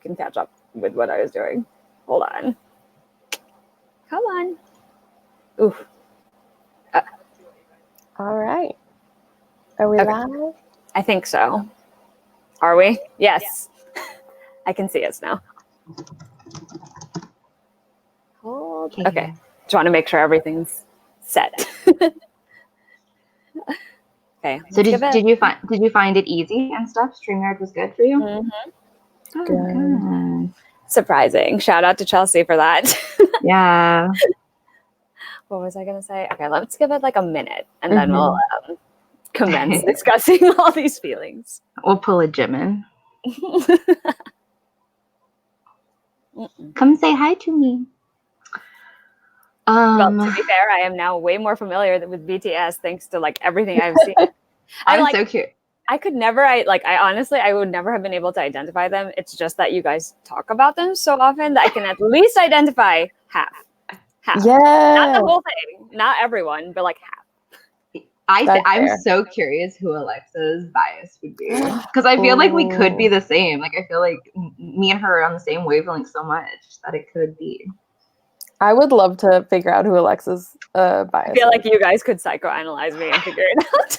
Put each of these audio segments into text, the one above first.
can catch up with what I was doing. Hold on. Come on. Oof. All right. Are we live? I think so. Are we? Yes. I can see us now. Hold. Okay. Just want to make sure everything's set. Okay. So did you find it easy and stuff? StreamYard was good for you? Mm-hmm. Oh, good. Surprising. Shout out to Chelsea for that. Yeah. What was I going to say? Okay, let's give it like a minute and then we'll commence discussing all these feelings. We'll pull a Jimin. Come say hi to me. Well, to be fair, I am now way more familiar with BTS thanks to like everything I've seen. I'm like, so cute. I could never, I would never have been able to identify them. It's just that you guys talk about them so often that I can at least identify half. Yeah. Not the whole thing. Not everyone, but like half. I'm so curious who Alexa's bias would be. Because I feel like we could be the same. Like, I feel like me and her are on the same wavelength so much that it could be. I would love to figure out who Alexa's bias I feel like you guys could psychoanalyze me and figure it out.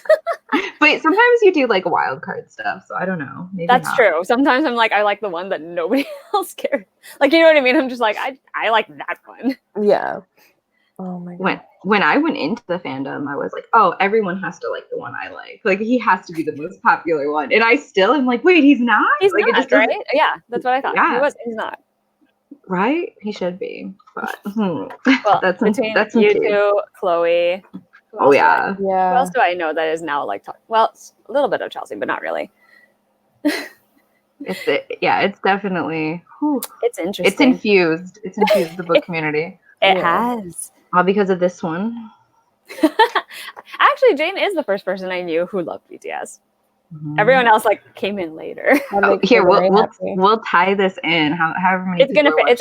But sometimes you do like wild card stuff, so I don't know. Maybe That's true. Sometimes I'm like, I like the one that nobody else cares. Like, you know what I mean? I'm just like, I like that one. Yeah. Oh my god. When I went into the fandom, I was like, oh, everyone has to like the one I like. Like, he has to be the most popular one. And I still am like, wait, he's not? He's like, not, it just right? Yeah, that's what I thought. Yeah. He's not. Right? He should be. But well, that's between you two, Chloe. Oh yeah. Who else do I know that is now like well, a little bit of Chelsea, but not really. It's definitely it's interesting. It's infused the book community. It has. All because of this one. Actually, Jane is the first person I knew who loved BTS. Mm-hmm. Everyone else like came in later. Here we'll tie this in. However many it's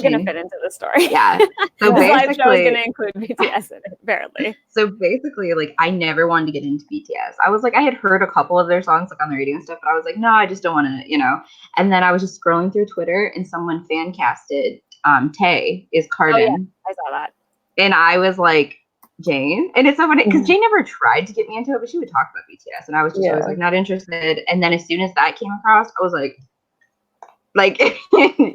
gonna fit into the story. Yeah. So Liveshow is gonna include BTS in it, apparently. So basically, like, I never wanted to get into BTS. I was like, I had heard a couple of their songs like on the radio and stuff, but I was like, no, I just don't want to, you know. And then I was just scrolling through Twitter, and someone fan casted Tae is Cardin. Oh, yeah. I saw that. And I was like, Jane, and it's so funny because Jane never tried to get me into it, but she would talk about BTS, and I was just always like not interested. And then as soon as that came across, I was like,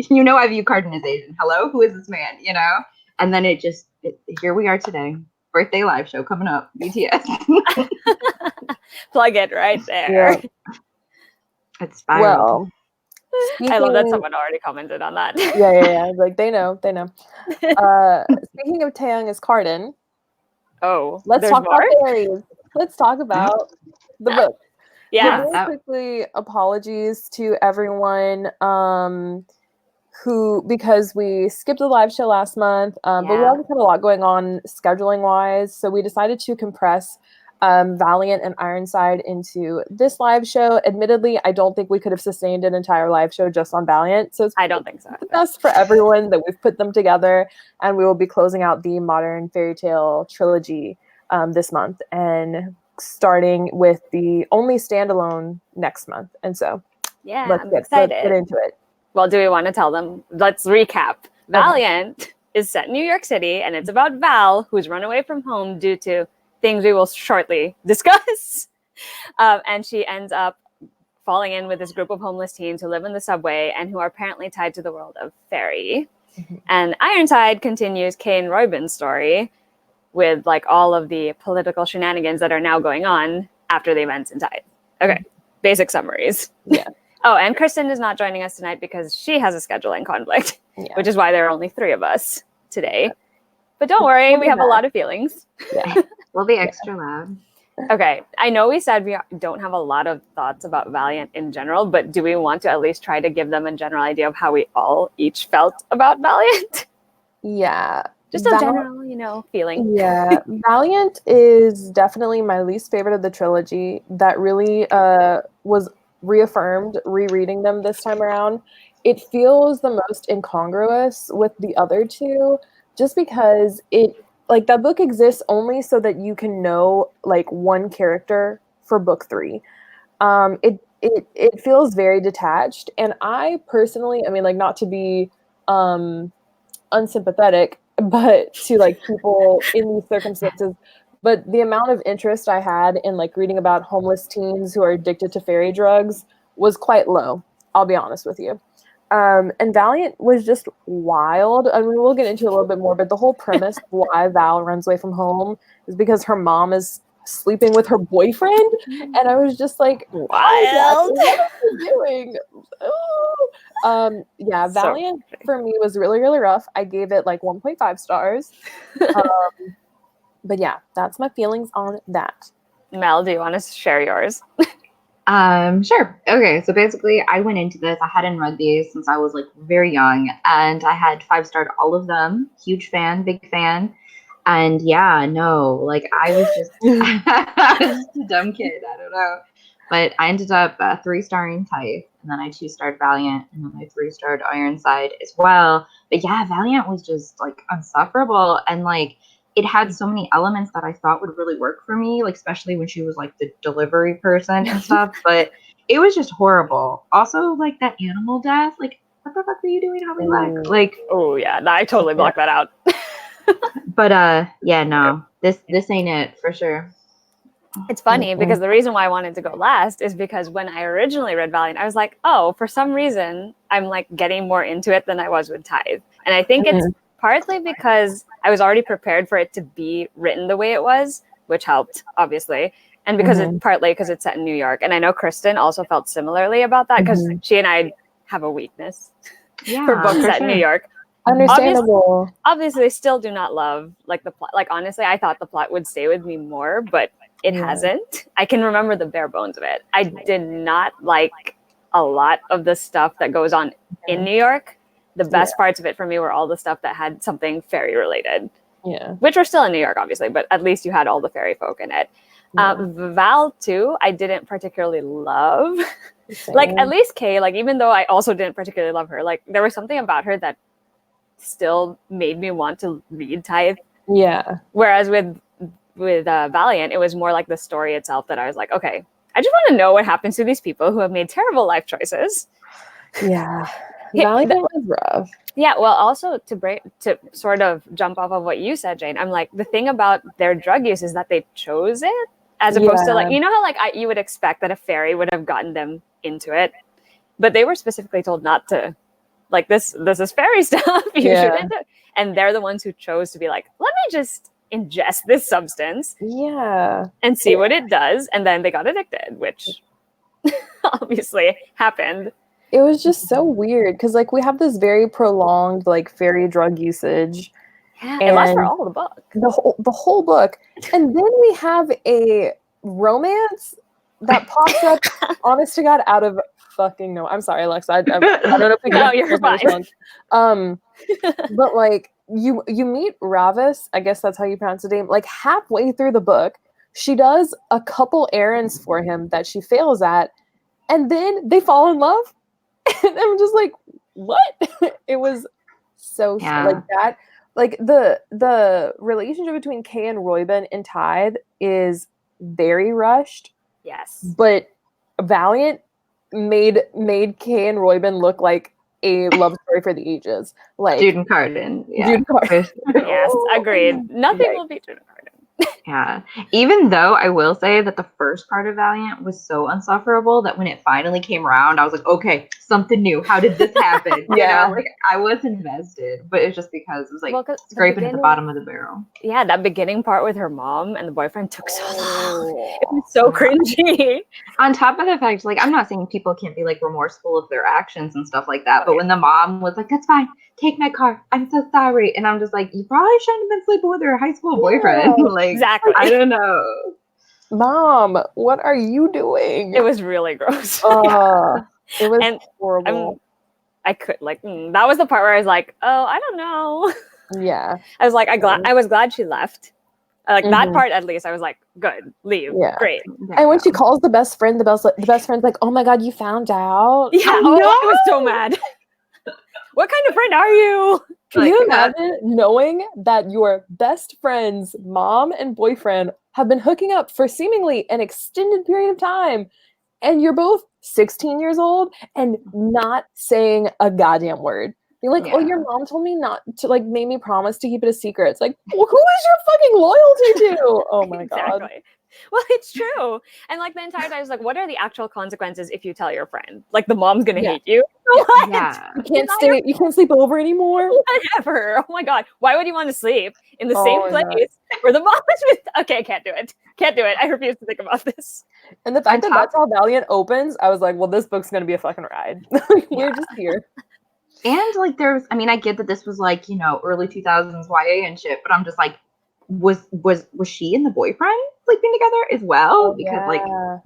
you know, I view Cardin as Asian. Hello, who is this man? You know, and then here we are today, birthday live show coming up, BTS. Plug it right there. Yeah. It's spiraled. Well, I love that someone already commented on that. Yeah. Like they know. Speaking of Taeyang as Cardin. Oh, let's talk about fairies. Let's talk about the book. Yeah. So quickly, apologies to everyone who, because we skipped the live show last month, but we also had a lot going on scheduling wise. So we decided to compress Valiant and Ironside into this live show. Admittedly, I don't think we could have sustained an entire live show just on Valiant. So I don't think so. Best for everyone that we've put them together, and we will be closing out the Modern Faerie Tale trilogy this month, and starting with the only standalone next month. And so, let's get into it. Well, do we want to tell them? Let's recap. Valiant is set in New York City, and it's about Val, who's run away from home due to things we will shortly discuss. And she ends up falling in with this group of homeless teens who live in the subway and who are apparently tied to the world of fairy. Mm-hmm. And Ironside continues Kane Roybin's story with like all of the political shenanigans that are now going on after the events in Tide. Okay, basic summaries. Yeah. Oh, and Kristen is not joining us tonight because she has a scheduling conflict, which is why there are only 3 of us today. But don't worry, we have a lot of feelings. Yeah. We'll be extra loud. Okay, I know we said we don't have a lot of thoughts about Valiant in general, but do we want to at least try to give them a general idea of how we all each felt about Valiant? Yeah. Just a general, feeling. Yeah. Valiant is definitely my least favorite of the trilogy. That really was reaffirmed rereading them this time around. It feels the most incongruous with the other 2, just because that book exists only so that you can know like one character for book 3. it feels very detached. And I personally, I mean, like, not to be unsympathetic, but to like people in these circumstances, but the amount of interest I had in like reading about homeless teens who are addicted to fairy drugs was quite low. I'll be honest with you. And Valiant was just wild. I mean, we'll get into it a little bit more, but the whole premise of why Val runs away from home is because her mom is sleeping with her boyfriend. And I was just like, Wild. What are you doing? Yeah, Valiant for me was really, really rough. I gave it like 1.5 stars. But yeah, that's my feelings on that. Mel, do you want to share yours? Sure. Okay, so basically I went into this, I hadn't read these since I was like very young, and I had 5-starred all of them. Huge fan, big fan. And yeah, no, like I was just, I was just a dumb kid, I don't know. But I ended up 3-starring Tithe, and then I 2-starred Valiant, and then I 3-starred Ironside as well. But yeah, Valiant was just like insufferable, and like it had so many elements that I thought would really work for me, like especially when she was like the delivery person and stuff. But it was just horrible. Also, like that animal death, like what the fuck were you doing, Holly Black? Like, oh yeah, I totally blocked that out. But yeah, no, this ain't it for sure. It's funny because the reason why I wanted to go last is because when I originally read Valiant, I was like, oh, for some reason, I'm like getting more into it than I was with Tithe. And I think it's partly because I was already prepared for it to be written the way it was, which helped, obviously. And because it's partly because it's set in New York. And I know Kristen also felt similarly about that because she and I have a weakness for books set in New York. Understandable. Obviously, still do not love like the plot. Like honestly, I thought the plot would stay with me more, but it hasn't. I can remember the bare bones of it. I did not like a lot of the stuff that goes on in New York. The best parts of it for me were all the stuff that had something fairy related. Yeah. Which were still in New York, obviously, but at least you had all the fairy folk in it. Val too, I didn't particularly love. Like at least Kay, like even though I also didn't particularly love her, like there was something about her that still made me want to read Tithe. Yeah. Whereas with Valiant, it was more like the story itself that I was like, okay, I just want to know what happens to these people who have made terrible life choices. Yeah. Valiant was rough. Yeah, well, also to sort of jump off of what you said, Jane, I'm like, the thing about their drug use is that they chose it as opposed to like, you know how like you would expect that a fairy would have gotten them into it, but they were specifically told not to. Like this is fairy stuff. You shouldn't do. And they're the ones who chose to be like, let me just ingest this substance. Yeah. And see what it does. And then they got addicted, which obviously happened. It was just so weird because like we have this very prolonged like fairy drug usage. Yeah, it lasts for all the book. The whole book. And then we have a romance that pops up, honest to God, out of fucking no. I'm sorry, Alexa. I don't know if we no, you're fine. But like you meet Ravis, I guess that's how you pronounce the name, like halfway through the book. She does a couple errands for him that she fails at, and then they fall in love. And I'm just like, what? It was so like that. Like the relationship between Kay and Royben in Tithe is very rushed. Yes. But Valiant made Kay and Royben look like a love story for the ages. Like Jude and Carden. Yeah. Jude Carden. Yes, agreed. Nothing will beat Jude and Carden. Yeah. Even though I will say that the first part of Valiant was so insufferable that when it finally came around, I was like, okay, something new. How did this happen? You know, like I was invested, but it's just because it was like scraping at the bottom of the barrel. Yeah, that beginning part with her mom and the boyfriend took so long. It was so cringy. On top of the fact, like, I'm not saying people can't be like remorseful of their actions and stuff like that, but when the mom was like, that's fine, take my car, I'm so sorry. And I'm just like, you probably shouldn't have been sleeping with her high school boyfriend. Like, exactly. I don't know. Mom, what are you doing? It was really gross. It was horrible. I could that was the part where I was like, oh, I don't know. Yeah. I was like, I was glad she left. Like that part at least, I was like, good, leave. Yeah. Great. And when she calls the best friend, the best friend's like, oh my God, you found out? Yeah, I was so mad. What kind of friend are you? Can you imagine knowing that your best friend's mom and boyfriend have been hooking up for seemingly an extended period of time, and you're both 16 years old and not saying a goddamn word. You're like, oh, Yeah. your mom told me not to, like, made me promise to keep it a secret. It's like, well, who is your fucking loyalty to? Oh my god. Exactly. Well, it's true. And like the entire time, I was like, what are the actual consequences if you tell your friend? Like the mom's gonna hate you. What? Yeah. You can't sleep over anymore. Whatever. Oh my god. Why would you want to sleep in the Oh same my place where the mom is with? Okay, I can't do it. Can't do it. I refuse to think about this. And the fact that that's how Valiant opens, I was like, well, this book's gonna be a fucking ride. We're just here. And like there's, I mean, I get that this was like, you know, early 2000s YA and shit, but I'm just like, was she and the boyfriend sleeping together as well? Because like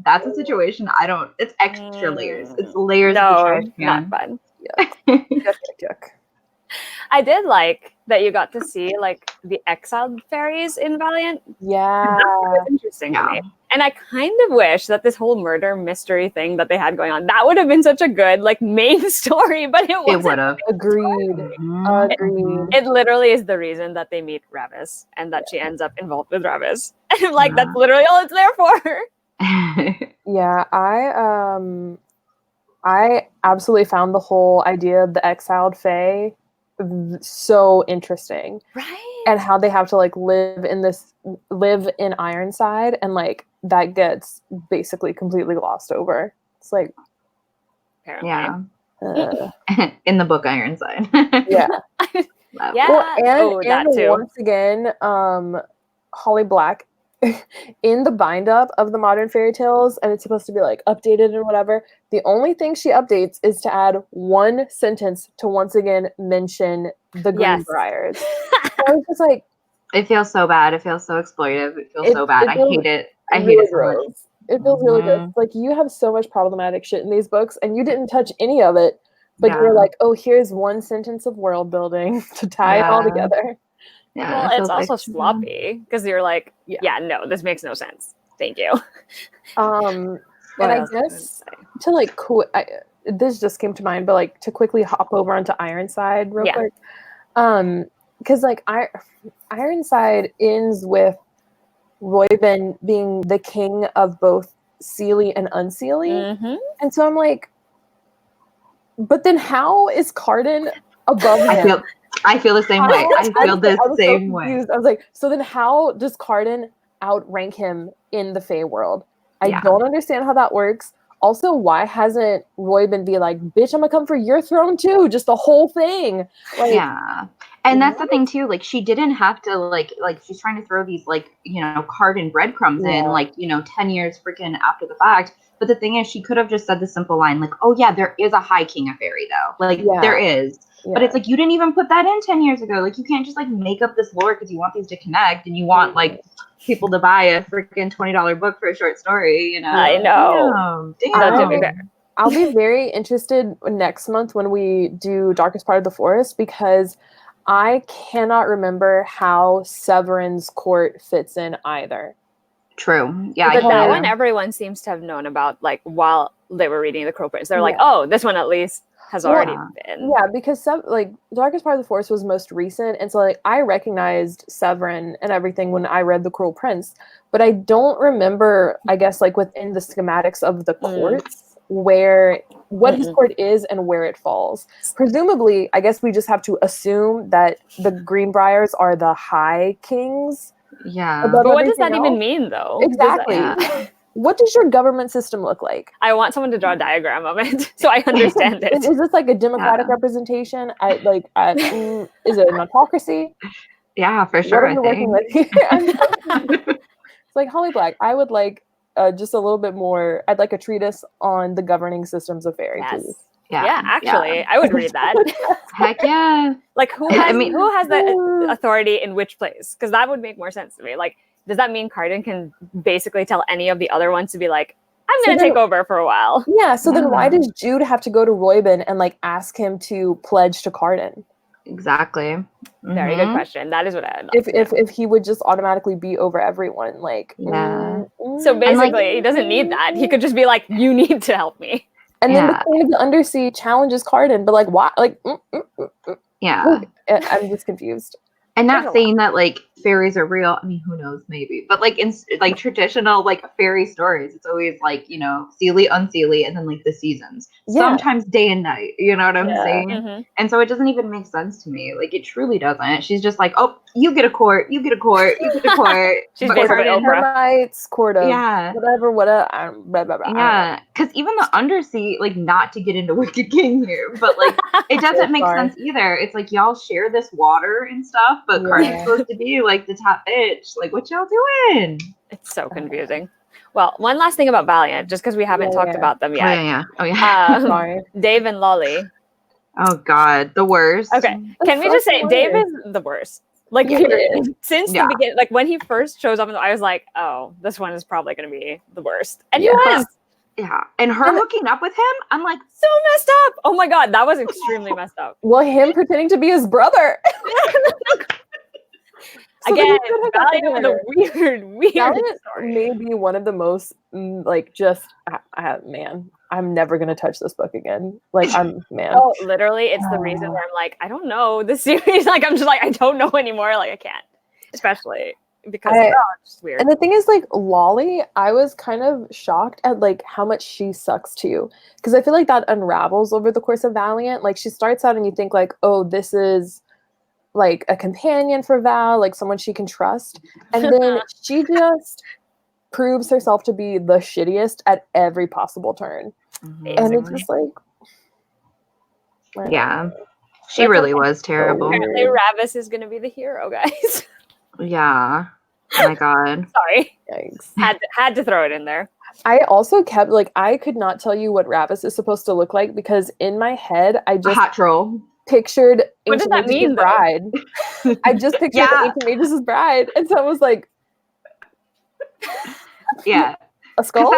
that's a situation I don't. It's extra layers. It's layers. No, of the trash not can. fun. Yuck. I did like that you got to see like the exiled fairies in Valiant. Yeah. That was interesting to me. And I kind of wish that this whole murder mystery thing that they had going on, that would have been such a good like main story, but it wasn't. It would have. Agreed. Agreed. It literally is the reason that they meet Ravis and that she ends up involved with Ravis. And I'm like, that's literally all it's there for. Yeah, I absolutely found the whole idea of the exiled fae so interesting. Right. And how they have to like live in Ironside, and like that gets basically completely glossed over. It's like, yeah. In the book Ironside. Yeah. Yeah. Well, and that too. once again, Holly Black in the bind up of the Modern Faerie Tales, and it's supposed to be like updated and whatever. The only thing she updates is to add one sentence to once again mention the Greenbriars. So I was just like, it feels so bad. It feels so exploitive. It feels so bad. I hate it. I hate it so much. It feels really good. Like, you have so much problematic shit in these books, and you didn't touch any of it. But you're like, oh, here's one sentence of world building to tie it all together. Yeah, well, it's also sloppy because you're like, yeah, no, this makes no sense. Thank you. And I guess to like, this just came to mind, but like to quickly hop over onto Ironside real quick. Because like Ironside ends with Royben being the king of both Seelie and Unseelie. And so I'm like, but then how is Cardan above him? I feel the same way. I feel the same way. I was like, so then how does Cardan outrank him in the Fae world? I don't understand how that works. Also, why hasn't Royben be like, bitch, I'm gonna come for your throne too? Just the whole thing. Like, and that's the thing too. Like, she didn't have to like she's trying to throw these like, you know, Cardan breadcrumbs in like, you know, 10 years freaking after the fact. But the thing is, she could have just said the simple line like, oh yeah, there is a high king of fairy though. Like there is. But it's like, you didn't even put that in 10 years ago. Like, you can't just like make up this lore because you want these to connect and you want like people to buy a freaking $20 book for a short story, you know? I know. Damn. I'll be very interested next month when we do Darkest Part of the Forest, because I cannot remember how Severin's court fits in either. True. But that one everyone seems to have known about like while they were reading The Crow Prince. They're like, oh, this one at least has already been. Yeah, because like Darkest Part of the Forest was most recent, and so like I recognized Severin and everything when I read The Cruel Prince, but I don't remember, I guess, like within the schematics of the courts what his court is and where it falls. Presumably, I guess we just have to assume that the Greenbriars are the high kings. Yeah. But what does that even mean though? Exactly. What does your government system look like? I want someone to draw a diagram of it so I understand it. Is this like a democratic representation? Is it an autocracy? Yeah, for sure. What are we working with here? It's like, Holly Black, I would like just a little bit more. I'd like a treatise on the governing systems of fairy, please. Yeah, actually, I would read that. Heck yeah. Like, who has the authority in which place? Because that would make more sense to me. Like, does that mean Cardan can basically tell any of the other ones to be like, I'm going to take over for a while? Yeah, so then why does Jude have to go to Royben and like ask him to pledge to Cardan? Exactly. Very good question. That is what I would if he would just automatically be over everyone, like So basically, he doesn't need that. He could just be like, you need to help me. And then the Queen of the Undersea challenges Cardan, but like why? Like I'm just confused. And not saying that like fairies are real. I mean, who knows, maybe. But like in like traditional like fairy stories, it's always like, you know, seelie, unseelie, and then like the seasons. Yeah. Sometimes day and night. You know what I'm Yeah. saying? Mhm. And so it doesn't even make sense to me. Like it truly doesn't. She's just like, oh, you get a court, you get a court, you get a court. She's But basically Carden- Oprah. Termites, court of Yeah. whatever, blah, blah, blah. Yeah, because even the undersea, like, not to get into Wicked King here, but like, it doesn't make sorry. sense either. It's like y'all share this water and stuff, but Yeah. Cardi's supposed to be like the top bitch. Like, what y'all doing? It's so confusing. Well, one last thing about Valiant, just because we haven't talked Yeah. about them yet. Oh yeah. Sorry. Dave and Lolly. Oh god, the worst. Okay, can we so just say weird. Dave is the worst? Like, Yeah. period. Since Yeah. the beginning, like when he first shows up, I was like, oh, this one is probably going to be the worst. And Yeah. he was Yeah, and her hooking up with him, I'm like, so messed up. Oh my God, that was extremely messed up. Well, him pretending to be his brother. So then Again, he could hook up Valiant with with a her. weird Valiant story. may be one of the most like just man, I'm never gonna touch this book again. Like man. Oh, literally, it's the reason where I'm like, I don't know this series. Like, I'm just like, I don't know anymore. Like, I can't, especially because it's just weird. And the thing is, like, Lolly, I was kind of shocked at like how much she sucks too, because I feel like that unravels over the course of Valiant. Like, she starts out and you think like, oh, this is like a companion for Val, like someone she can trust, and then she just proves herself to be the shittiest at every possible turn. And it's just like, yeah, she really was terrible. Apparently, Ravis is going to be the hero, guys. Yeah. Oh my god. Sorry. Yikes. Had to throw it in there. I also kept like, I could not tell you what Ravis is supposed to look like, because in my head I just Hot troll. pictured What does Ancient that Magus' mean, though? bride. I just pictured Yeah. Ancient Magus' bride, and so I was like, Yeah. a skull.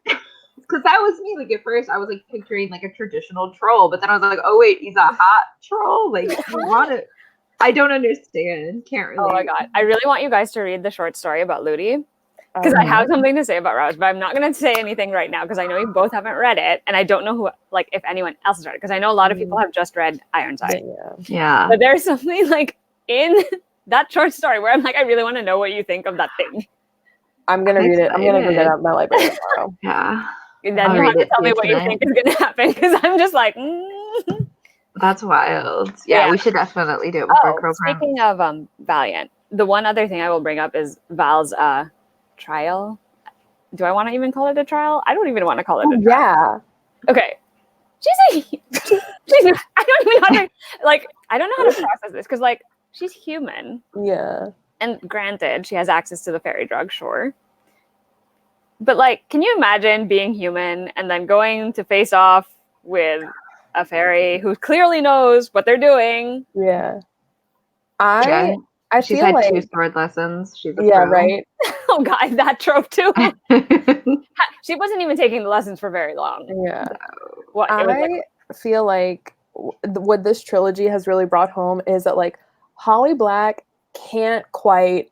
Because that was me. Like at first, I was like picturing like a traditional troll, but then I was like, oh wait, he's a hot troll. Like you want it? I don't understand. Can't really. Oh my God, I really want you guys to read the short story about Ludi, because I have something to say about Rouse, but I'm not going to say anything right now because I know you both haven't read it, and I don't know who, like, if anyone else has read it, because I know a lot of people have just read Ironside. Yeah. But there's something like in that short story where I'm like, I really want to know what you think of that thing. I'm gonna read it. I'm gonna bring it out in my library tomorrow. Yeah. And then I'll you have read to it tell me too what you tonight. think is going to happen, because I'm just like, That's wild. Yeah, Yeah. we should definitely do it before Crow Prime. Speaking of Valiant, the one other thing I will bring up is Val's trial. Do I want to even call it a trial? I don't even want to call it a trial. Yeah. Okay. I don't even know how to, like, I don't know how to process this, because, like, she's human. Yeah. And granted, she has access to the fairy drug, sure. But, like, can you imagine being human and then going to face off with a fairy who clearly knows what they're doing? Yeah. Yeah. I She's feel had like 2 sword lessons. She's a yeah, pro. right. Oh, God, that trope, too. She wasn't even taking the lessons for very long. Yeah. What, it was like, I feel like what this trilogy has really brought home is that like Holly Black can't quite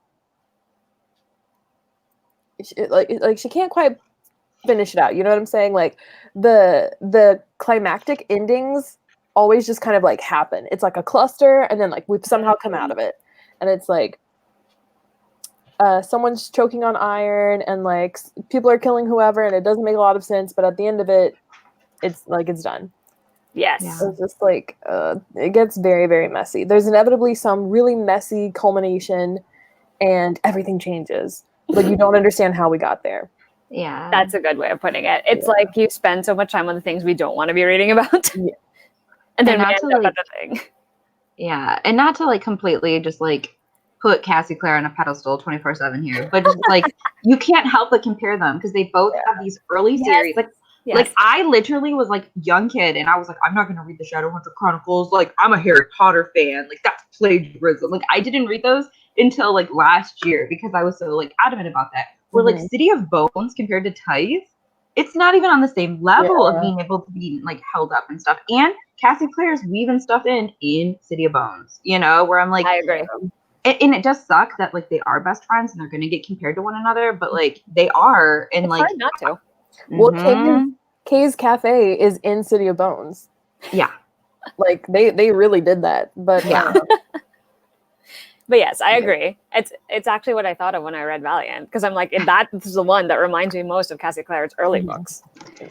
she can't quite finish it out. You know what I'm saying? Like the climactic endings always just kind of like happen. It's like a cluster, and then like we've somehow come out of it, and it's like someone's choking on iron, and like people are killing whoever, and it doesn't make a lot of sense. But at the end of it, it's like it's done. yes. Yeah. It's just like it gets very, very messy. There's inevitably some really messy culmination, and everything changes, but you don't understand how we got there. Yeah. That's a good way of putting it. It's like you spend so much time on the things we don't want to be reading about. Yeah. And then And we not end to, up like- at the thing. Yeah, and not to like completely just like put Cassie Clare on a pedestal 24/7 here, but just like you can't help but compare them because they both have these early series. Like I literally was like young kid, and I was like, I'm not gonna read the Shadowhunter Chronicles. Like I'm a Harry Potter fan. Like that's plagiarism. Like I didn't read those until like last year because I was so like adamant about that. Where like City of Bones compared to Tithe, it's not even on the same level of being able to be like held up and stuff. And Cassie Clare's weaving stuff in City of Bones, you know, where I'm like, I agree. And it does suck that like they are best friends and they're going to get compared to one another, but like they are, and It's like hard not to. Well, Kay's Cafe is in City of Bones. Yeah, Like they really did that, but Yeah. But yes, I agree. It's actually what I thought of when I read Valiant, because I'm like, that is the one that reminds me most of Cassie Clare's early books.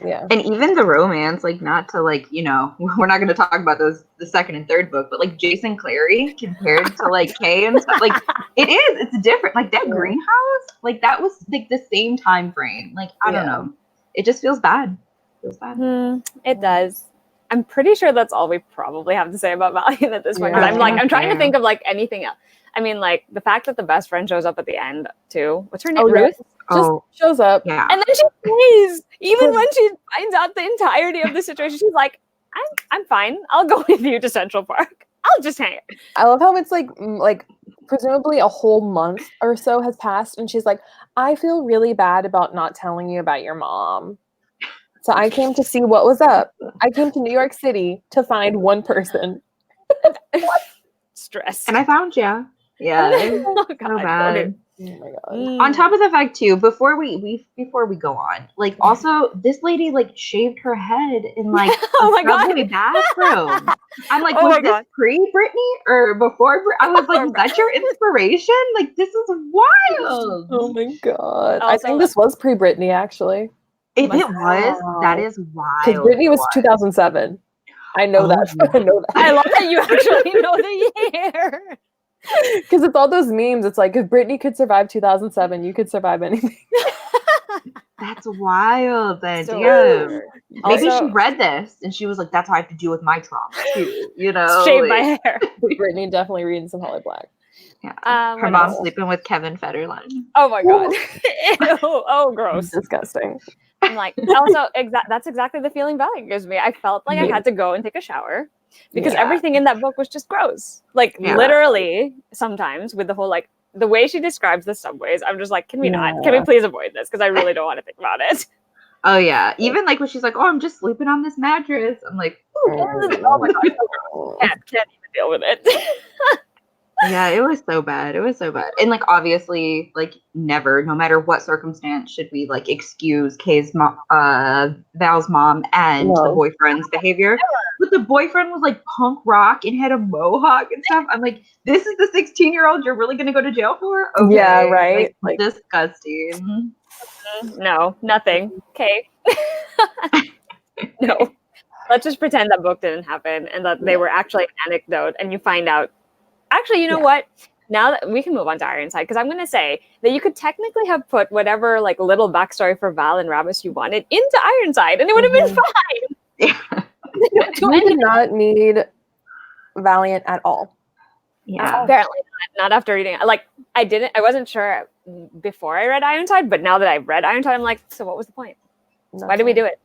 Yeah. And even the romance, like, not to, like, you know, we're not going to talk about those, the second and third book, but like Jason Clary compared to like Kay and stuff, like it's different. Like that greenhouse, like that was like the same time frame. Like, I don't know. It just feels bad. It does. I'm pretty sure that's all we probably have to say about Valiant at this point. Because I'm trying to think of like anything else. I mean, like the fact that the best friend shows up at the end too. What's her name? Ruth. Just shows up. Yeah. And then she stays. Even when she finds out the entirety of the situation, she's like, I'm fine. I'll go with you to Central Park. I'll just hang it. I love how it's like presumably a whole month or so has passed, and she's like, I feel really bad about not telling you about your mom. So I came to see what was up. I came to New York City to find one person. Stress. And I found you. Yeah. Oh, God, so bad. Oh my god. On top of the fact too, before we go on, like also this lady like shaved her head in like a subway bathroom. I'm like, was this pre-Britney or before? I was like, is that your inspiration? Like, this is wild. Oh my god. Also, I think this was pre-Britney actually. If it was, that is wild. Because Britney was 2007. I know that. I know that. I love that you actually know the year. Because it's all those memes. It's like, if Britney could survive 2007, you could survive anything. That's wild. Then So yeah. Maybe Also- she read this and she was like, "That's how I have to deal with my trauma too." You know, Shave my hair. Britney definitely reading some Holly Black. Yeah. Her What mom else? sleeping with Kevin Federline. Oh my god. Ew. Oh, gross. Disgusting. I'm like, also, that's exactly the feeling Valiant gives me. I felt like I had to go and take a shower because everything in that book was just gross. Like, literally, sometimes with the whole, like, the way she describes the subways, I'm just like, can we not? Can we please avoid this? Because I really don't want to think about it. Oh yeah. Even like when she's like, "Oh, I'm just sleeping on this mattress." I'm like, Oh my god. Can't even deal with it. yeah, it was so bad. It was so bad. And like obviously, like never, no matter what circumstance, should we like excuse Kay's Val's mom and the boyfriend's behavior. But the boyfriend was like punk rock and had a mohawk and stuff. I'm like, this is the 16-year-old you're really gonna go to jail for? Okay. Yeah, right. Like disgusting. No, nothing. Okay. No. Let's just pretend that book didn't happen and that they were actually an anecdote, and you find out. Actually, you know what? Now that we can move on to Ironside, because I'm going to say that you could technically have put whatever like little backstory for Val and Rabbus you wanted into Ironside, and it would have been fine. Yeah. We did not need Valiant at all. Yeah. Apparently not after reading it. Like, I wasn't sure before I read Ironside, but now that I've read Ironside, I'm like, so what was the point? Nothing. Why did we do it?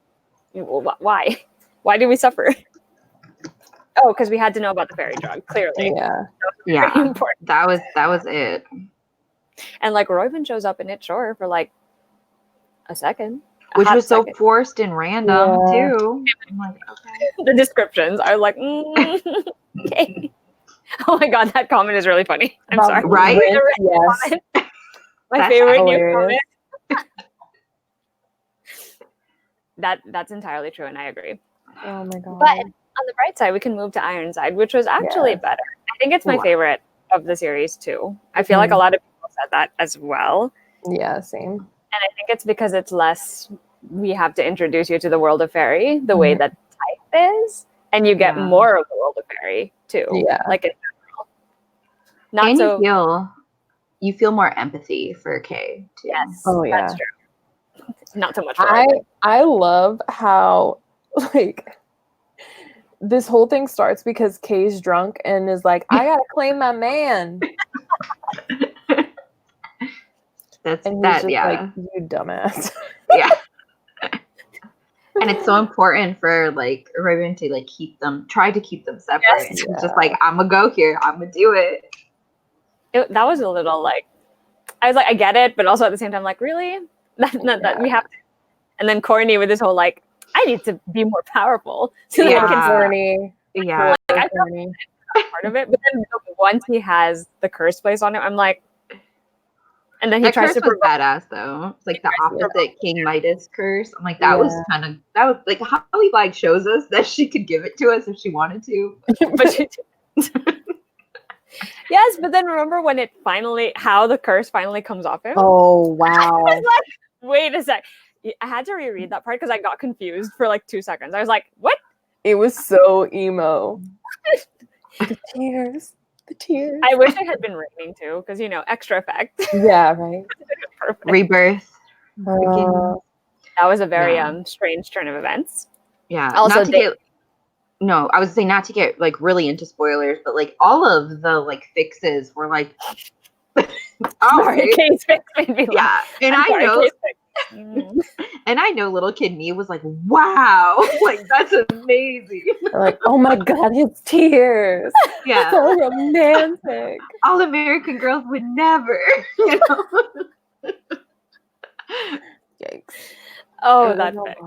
Why? Why did we suffer? Oh, because we had to know about the fairy drug, clearly. Yeah. Yeah. Very important. That was it. And like Royven shows up in it, sure, for like a second. Which was so forced and random too. I'm like, okay. The descriptions, I was like, okay. Oh my god, that comment is really funny. I'm sorry. Right? Yes. My favorite new comment. That's entirely true, and I agree. Oh my god. But on the bright side, we can move to Ironside, which was actually better. I think it's my favorite of the series too. I feel like a lot of people said that as well. Yeah, same. And I think it's because it's less, we have to introduce you to the world of fairy the way that Type is, and you get more of the world of fairy too. Yeah. Like in general. Not and so you feel more empathy for Kay too. Yes. Oh yeah. That's true. Not so much for I love how like this whole thing starts because Kay's drunk and is like, I gotta claim my man. That's and he's that, just yeah. like, you dumbass. Yeah. And it's so important for like Raven to like try to keep them separate. Yes. It's just like, I'm gonna go here, I'm gonna do it. That was a little like, I was like, I get it, but also at the same time, like, really? That we have to. And then Courtney with this whole like, I need to be more powerful. So that I can Courtney. Yeah. Like, I felt part of it, but then once he has the curse placed on him, I'm like, and then he that tries curse to was badass though. It's like the opposite King Midas curse. I'm like, that was like Holly Black shows us that she could give it to us if she wanted to. But she Yes, but then remember when how the curse finally comes off him? Oh, wow. I was like, wait a sec. I had to reread that part because I got confused for like 2 seconds. I was like, what? It was so emo. The tears. The tears. I wish it had been raining too, because extra effect. Yeah, right. Perfect. Rebirth. That was a very strange turn of events. Yeah. Also, I was saying not to get like really into spoilers, but like all of the like fixes were like, sorry, Case Fix made me laugh. And and I know little kid me was like, wow, like that's amazing. Like, oh my god, his tears. Yeah, so romantic. All American girls would never, Yikes. Oh, that's it.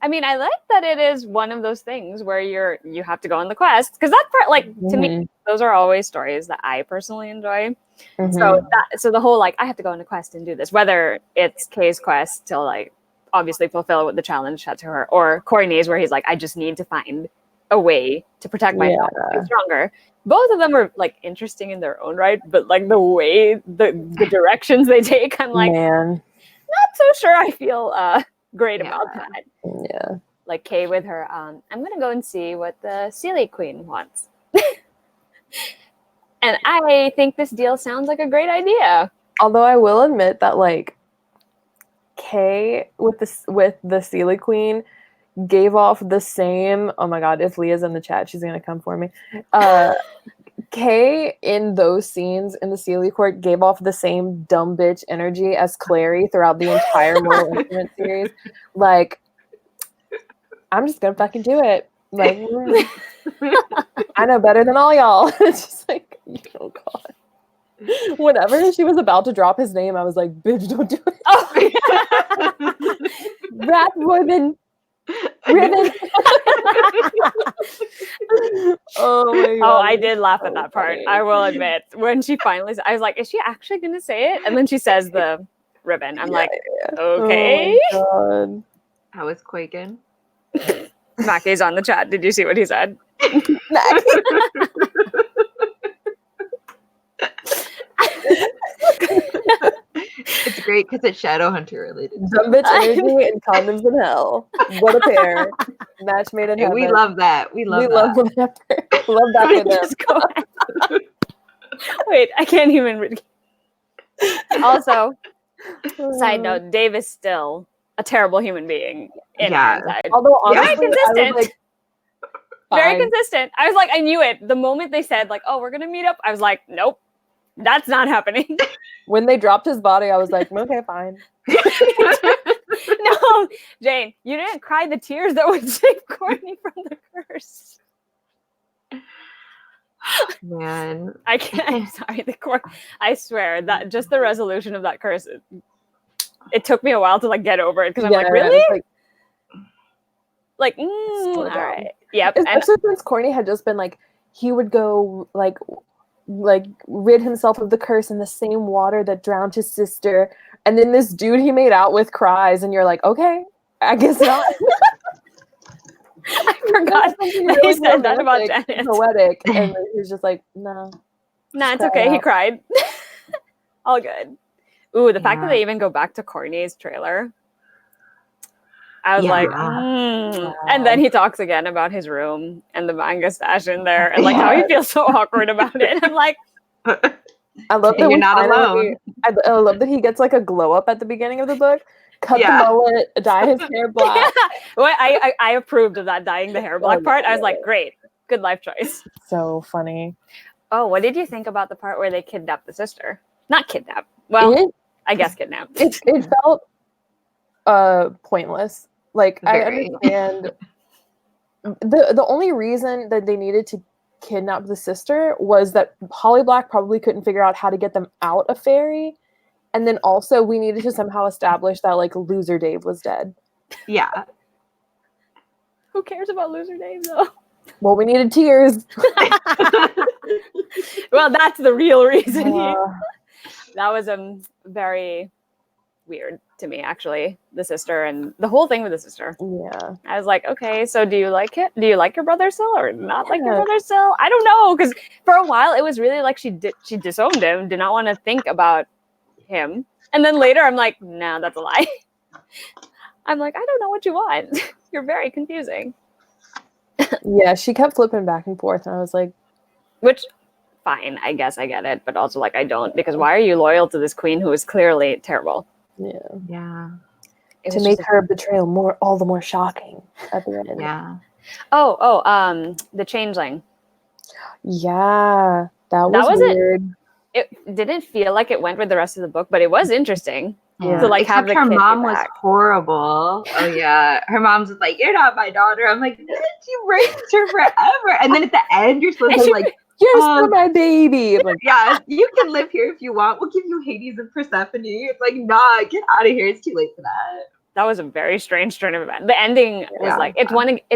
I mean, I like that it is one of those things where you have to go on the quest, because that part, like, to me, those are always stories that I personally enjoy. So the whole like I have to go on a quest and do this, whether it's Kay's quest to like obviously fulfill what the challenge set to her, or Courtney's where he's like, I just need to find a way to protect myself and be stronger. Both of them are like interesting in their own right, but like the way the directions they take, I'm like, not so sure I feel great about that. Yeah. Like Kay with her, I'm gonna go and see what the Sealy Queen wants. And I think this deal sounds like a great idea. Although I will admit that like Kay with the Sealy Queen gave off the same, oh my god, if Leah's in the chat, she's gonna come for me. Kay in those scenes in the Sealy Court gave off the same dumb bitch energy as Clary throughout the entire Mortal Instrument series. Like, I'm just gonna fucking do it. Like, I know better than all y'all. It's just like, oh god. Whenever she was about to drop his name, I was like, bitch, don't do it. Oh. Rat ribbon. Oh my god. Oh, I did laugh at that part. I will admit. When she finally I was like, is she actually gonna say it? And then she says the ribbon. I'm like, okay. Oh my god. I was quaking. Mackey's on the chat. Did you see what he said? It's great because it's Shadowhunter related. Dumb bitch energy and condoms in hell. What a pair. Match made in heaven. We love that. We love that for them. Wait, I can't even read. Also, side note, Dave is still a terrible human being. Although honestly, very consistent. I was like, very consistent. I was like, I knew it. The moment they said like, oh, we're gonna meet up, I was like, nope, that's not happening. When they dropped his body, I was like, okay, fine. No, Jane, you didn't cry the tears that would save Courtney from the curse. Man, I can't. I'm sorry. I swear that just the resolution of that curse, it took me a while to like get over it because I'm like, really? All right. Yep. Especially since Courtney had just been like, he would go like rid himself of the curse in the same water that drowned his sister, and then this dude he made out with cries, and you're like, okay, I guess not. I forgot that he said that about Janet. Poetic, and he was just like, no. Nah, it's okay. He cried. All good. Ooh, the fact that they even go back to Courtney's trailer. I was like, and then he talks again about his room and the manga stash in there, and like how he feels so awkward about it. I'm like, I love that you're not alone. I love that he gets like a glow up at the beginning of the book. Cut the mullet, dye his hair black. Well, I approved of that dyeing the hair black part. I was like, great, good life choice. So funny. Oh, what did you think about the part where they kidnapped the sister? Not kidnapped. Well, I guess kidnapped. It felt pointless. Like, I understand. The only reason that they needed to kidnap the sister was that Holly Black probably couldn't figure out how to get them out of Fairy. And then also we needed to somehow establish that like Loser Dave was dead. Yeah. Who cares about Loser Dave though? Well, we needed tears. Well, that's the real reason. That was very weird to me, actually, the sister and the whole thing with the sister. Yeah. I was like, okay, so do you like it? Do you like your brother still or not like your Yeah. brother still? I don't know, because for a while it was really like she disowned him, did not want to think about him. And then later I'm like, no, that's a lie. I'm like, I don't know what you want. You're very confusing. Yeah, she kept flipping back and forth, and I was like, Which, fine, I guess I get it, but also like I don't, because why are you loyal to this queen who is clearly terrible? yeah. Yeah. It To was make just her betrayal all the more shocking at the end. Yeah. The changeling. Yeah, that That was wasn't- weird. It didn't feel like it went with the rest of the book, but it was interesting. Yeah. To, like, Except have the her kid mom be was back. horrible. Oh yeah. Her mom's just like, you're not my daughter. I'm like, bitch, you raised her forever. And then at the end, you're supposed to be like, You're still my baby. I'm like, yeah, you can live here if you want. We'll give you Hades and Persephone. It's like, nah, get out of here. It's too late for that. That was a very strange turn of events. The ending was Yeah. like it's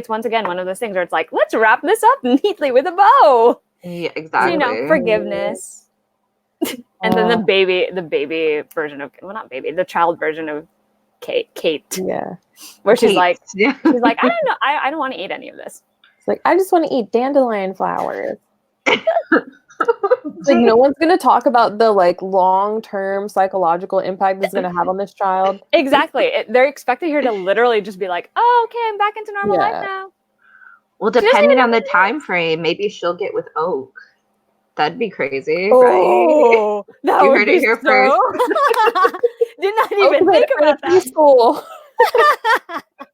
once again one of those things where it's like, let's wrap this up neatly with a bow. Yeah, So, exactly. you know, forgiveness. And then the baby version of, well, not baby, the child version of Kate, yeah. where she's Kate. like, Yeah. I don't know, I don't want to eat any of this. It's like, I just want to eat dandelion flowers. Like, no one's gonna talk about the like long-term psychological impact it's gonna have on this child. Exactly. They're expecting her to literally just be like, oh, okay, I'm back into normal life now. Well, doesn't depending even on the know time frame, maybe she'll get with Oak. That'd be crazy, right? Oh, that You would heard be it here so... Did not even think about that. School.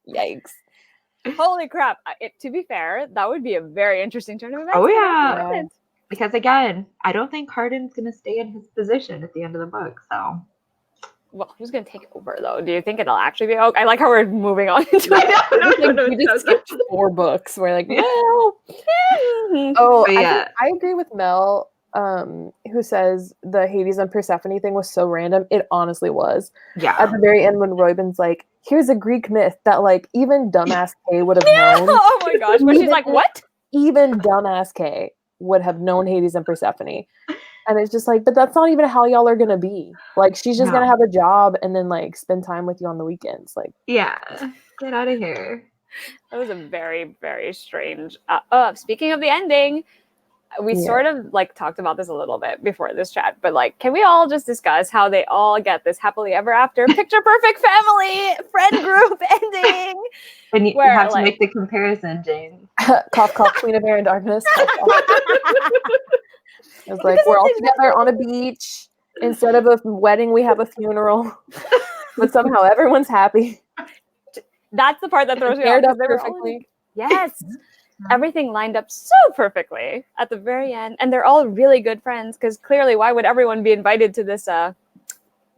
Yikes. Holy crap. To be fair, that would be a very interesting turn of events. Oh, if it yeah. happened. Because again, I don't think Cardin's gonna stay in his position at the end of the book. So Well, who's going to take over, though? Do you think it'll actually be Oak? I like how we're moving on into We just skipped 4 books. We're like, well. Oh, But yeah. I agree with Mel, who says the Hades and Persephone thing was so random. It honestly was. Yeah. At the very end, when Roybin's like, here's a Greek myth that like even dumbass Kay would have known. Oh my gosh. But she's like, what? Even dumbass Kay would have known Hades and Persephone. And it's just like, but that's not even how y'all are gonna be. Like, she's just gonna have a job and then like spend time with you on the weekends. Like, yeah, get out of here. That was a very, very strange. Speaking of the ending, we sort of like talked about this a little bit before this chat, but like, can we all just discuss how they all get this happily ever after, picture perfect family friend group ending? And you where, have to like, make the comparison, Jane. cough, cough, Queen of Air and Darkness. It's like, we're all together on a beach. Instead of a wedding, we have a funeral. But somehow everyone's happy. That's the part that throws me off. Paired up 'cause they were all perfectly. yes. Everything lined up so perfectly at the very end. And they're all really good friends because clearly, why would everyone be invited to this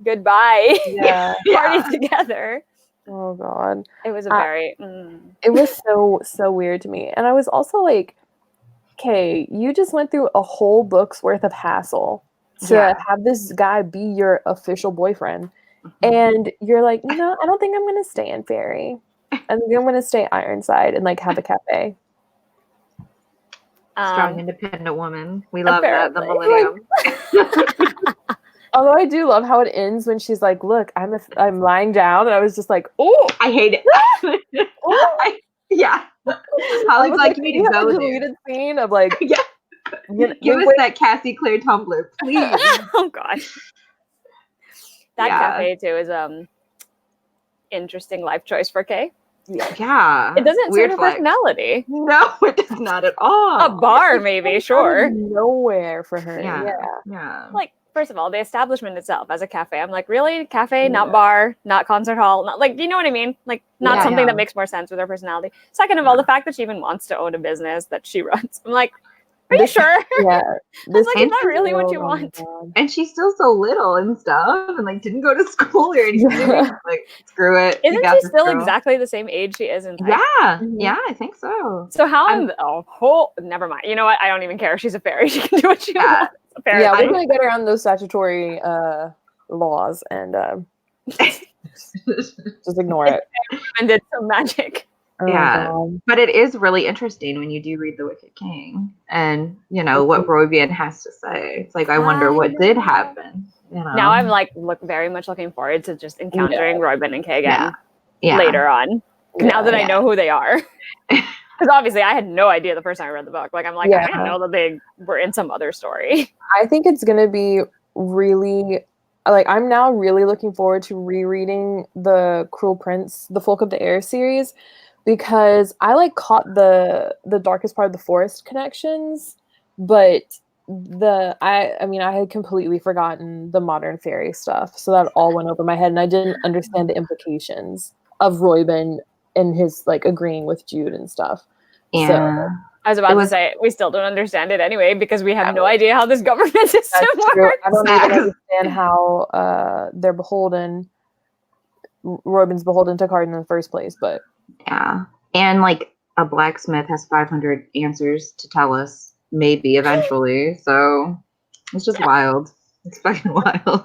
goodbye Yeah. party together? Oh, God. It was a very... It was so weird to me. And I was also like, okay, you just went through a whole book's worth of hassle to have this guy be your official boyfriend. And you're like, no, I don't think I'm going to stay in Fairy. I think I'm going to stay Ironside and like have a cafe. Strong, independent woman. We love that. The apparently. millennium. Although I do love how it ends when she's like, look, I'm lying down. And I was just like, oh, I hate it. Yeah. Holly's like, you need to go a there. deleted scene of like, Yeah. Give us that Cassie Clare Tumblr, please. Oh gosh. That cafe too is interesting life choice for Kay. Yeah. It doesn't Weird suit her personality. No, it does not at all. A bar, maybe, sure. Nowhere for her. Yeah. Like, first of all, the establishment itself as a cafe. I'm like, really? Cafe, not bar, not concert hall, not like, do you know what I mean? Like, not something that makes more sense with her personality. Second of all, the fact that she even wants to own a business that she runs. I'm like, are you sure? Yeah. It's like, is that really what you want? And she's still so little and stuff, and like didn't go to school or anything. Like, screw it. Isn't she still exactly the same age she is in Type? Yeah, yeah, I think so. So how never mind. You know what? I don't even care. She's a fairy. She can do what she wants. Apparently. Yeah, we're gonna get around those statutory laws and just ignore it. And did some magic. But it is really interesting when you do read The Wicked King and you know what Robian has to say. It's like I wonder what did happen. You know? Now I'm like very much looking forward to just encountering Robin and Kay again later on. Now that I know who they are. Because obviously I had no idea the first time I read the book. Like, I'm like, I didn't know that they were in some other story. I think it's going to be really, like, I'm now really looking forward to rereading the Cruel Prince, the Folk of the Air series, because I like caught the Darkest Part of the Forest connections, but I mean, I had completely forgotten the Modern Faerie stuff, so that all went over my head, and I didn't understand the implications of Royben and his like agreeing with Jude and stuff. Yeah. So I was about to say, we still don't understand it anyway, because we have no idea how this government system works. I don't even understand how they're beholden. Robin's beholden to Cardin in the first place, but yeah, and like a blacksmith has 500 answers to tell us, maybe eventually. So it's just wild. It's fucking wild.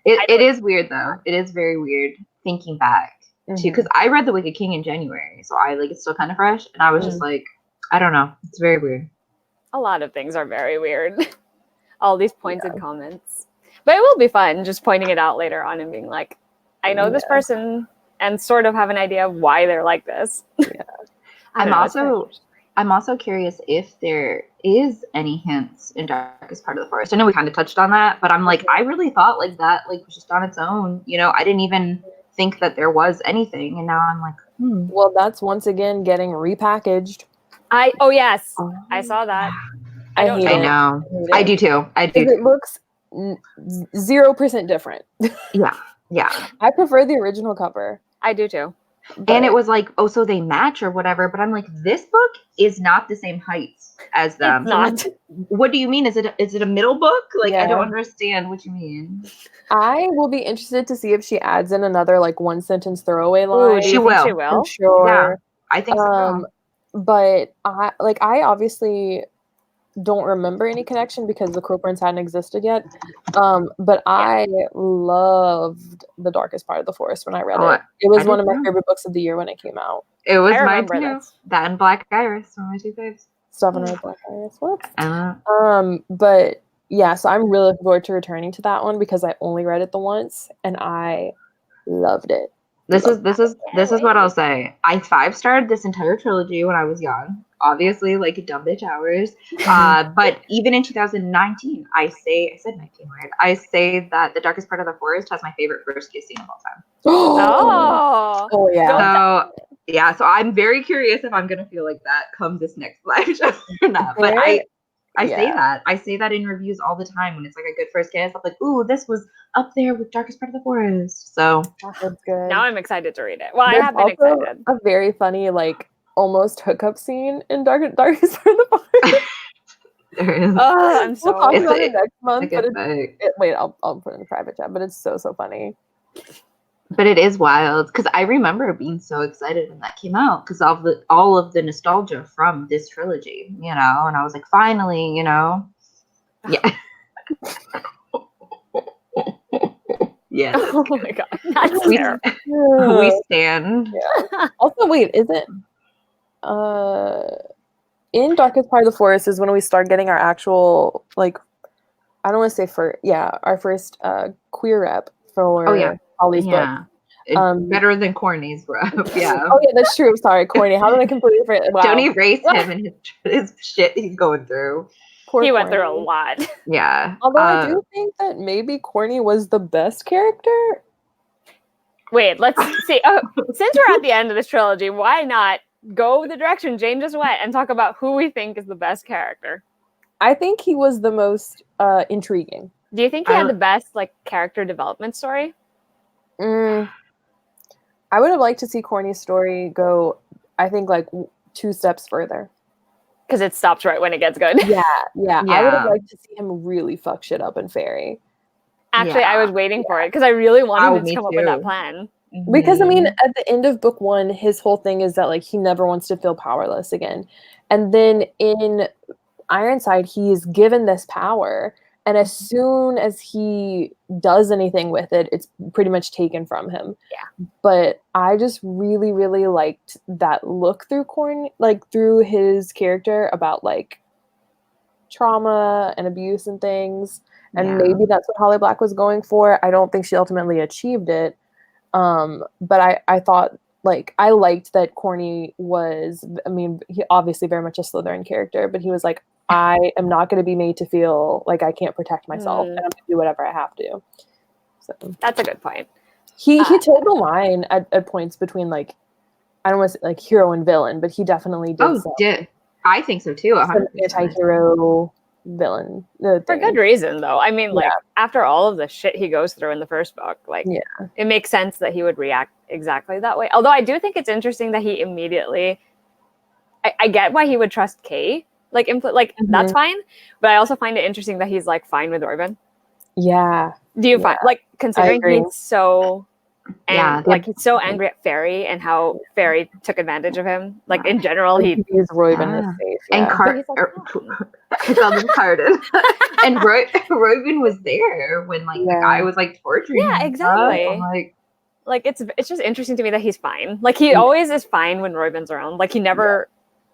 It is weird though. It is very weird thinking back to, because I read The Wicked King in January, so I like it's still kind of fresh, and I was just like, I don't know. It's very weird. A lot of things are very weird. All these pointed comments. But it will be fun just pointing it out later on and being like, I know this person and sort of have an idea of why they're like this. I'm also curious if there is any hints in Darkest Part of the Forest. I know we kind of touched on that, but I'm like, I really thought like that like was just on its own. You know, I didn't even think that there was anything, and now I'm like, Well, that's once again getting repackaged. Yes, I saw that. I hate it. I know. I do too. It looks 0% different. Yeah. I prefer the original cover. I do too. And it was like, oh, so they match or whatever. But I'm like, this book is not the same height as them. It's not. Like, what do you mean? Is it a middle book? Like, I don't understand what you mean. I will be interested to see if she adds in another like one sentence throwaway line. Ooh, she will. She will. I'm sure. Yeah, I think so. But I obviously don't remember any connection because the Cruel Prince hadn't existed yet. But I loved The Darkest Part of the Forest when I read it. It was one of my favorite books of the year when it came out. It was mine too. That and Black Iris were my two faves. Stuff and Black Iris. What? But yeah, so I'm really looking forward to returning to that one because I only read it the once and I loved it. This is what I'll say. I 5-starred this entire trilogy when I was young. Obviously, like dumb bitch hours. But even in 2019, I said 19 word. I say that The Darkest Part of the Forest has my favorite first kiss scene of all time. Oh yeah. So I'm very curious if I'm gonna feel like that come this next live show or not. But I say that in reviews all the time when it's like a good first kiss. I'm like, ooh, this was up there with Darkest Part of the Forest. So that's good. Now I'm excited to read it. Well, I have been excited. A very funny like almost hookup scene in Darkest Part of the Forest. There is. I'm so we'll talk about it next month. Wait, I'll put it in the private chat. But it's so funny. But it is wild because I remember being so excited when that came out because of all of the nostalgia from this trilogy, you know, and I was like, finally, you know, yeah. Yes. Oh my god, that's we stand. Yeah. Also, wait, is it in Darkest Part of the Forest is when we start getting our actual like I don't want to say our first queer rep for Holly's book. Better than Corny's rep. Yeah. Oh yeah, that's true. Sorry, Corny. How did I completely forget? Wow. Don't erase him and his shit he's going through. He went through a lot. Yeah. Although I do think that maybe Corny was the best character. Wait, let's see. Since we're at the end of this trilogy, why not go the direction Jane just went and talk about who we think is the best character? I think he was the most intriguing. Do you think he had the best like character development story? I would have liked to see Corny's story go, I think, like 2 steps further. Because it stops right when it gets good. Yeah. I would have liked to see him really fuck shit up in Fairy. Actually, I was waiting for it because I really wanted him to come up with that plan. Because, I mean, at the end of book 1, his whole thing is that, like, he never wants to feel powerless again. And then in Ironside, he is given this power. And as soon as he does anything with it, it's pretty much taken from him. Yeah. But I just really, really liked that look through through his character about like trauma and abuse and things. And Yeah. maybe that's what Holly Black was going for. I don't think she ultimately achieved it. But I thought, like, I liked that Corny was, I mean, he obviously very much a Slytherin character, but he was like, I am not going to be made to feel like I can't protect myself, and I'm going to do whatever I have to. So That's a good point. he told the line at points between, like, I don't want to say like hero and villain, but he definitely did I think so too. some 100%. anti-hero villain For good reason, though. I mean, like, Yeah. after all of the shit he goes through in the first book, like, it makes sense that he would react exactly that way. Although I do think it's interesting that he immediately, I get why he would trust Kay, like, that's fine, but I also find it interesting that he's, like, fine with Reuben. Yeah. Do you find, like, considering he's so... And Yeah, he's so angry at Fairy and how Fairy took advantage of him. Like, in general, he used Reuben as safe. And I called him Carden. And Reuben was there when the guy was like torturing him. Yeah, exactly. I'm like it's just interesting to me that he's fine. Like, he always is fine when Reuben's around. Like, he never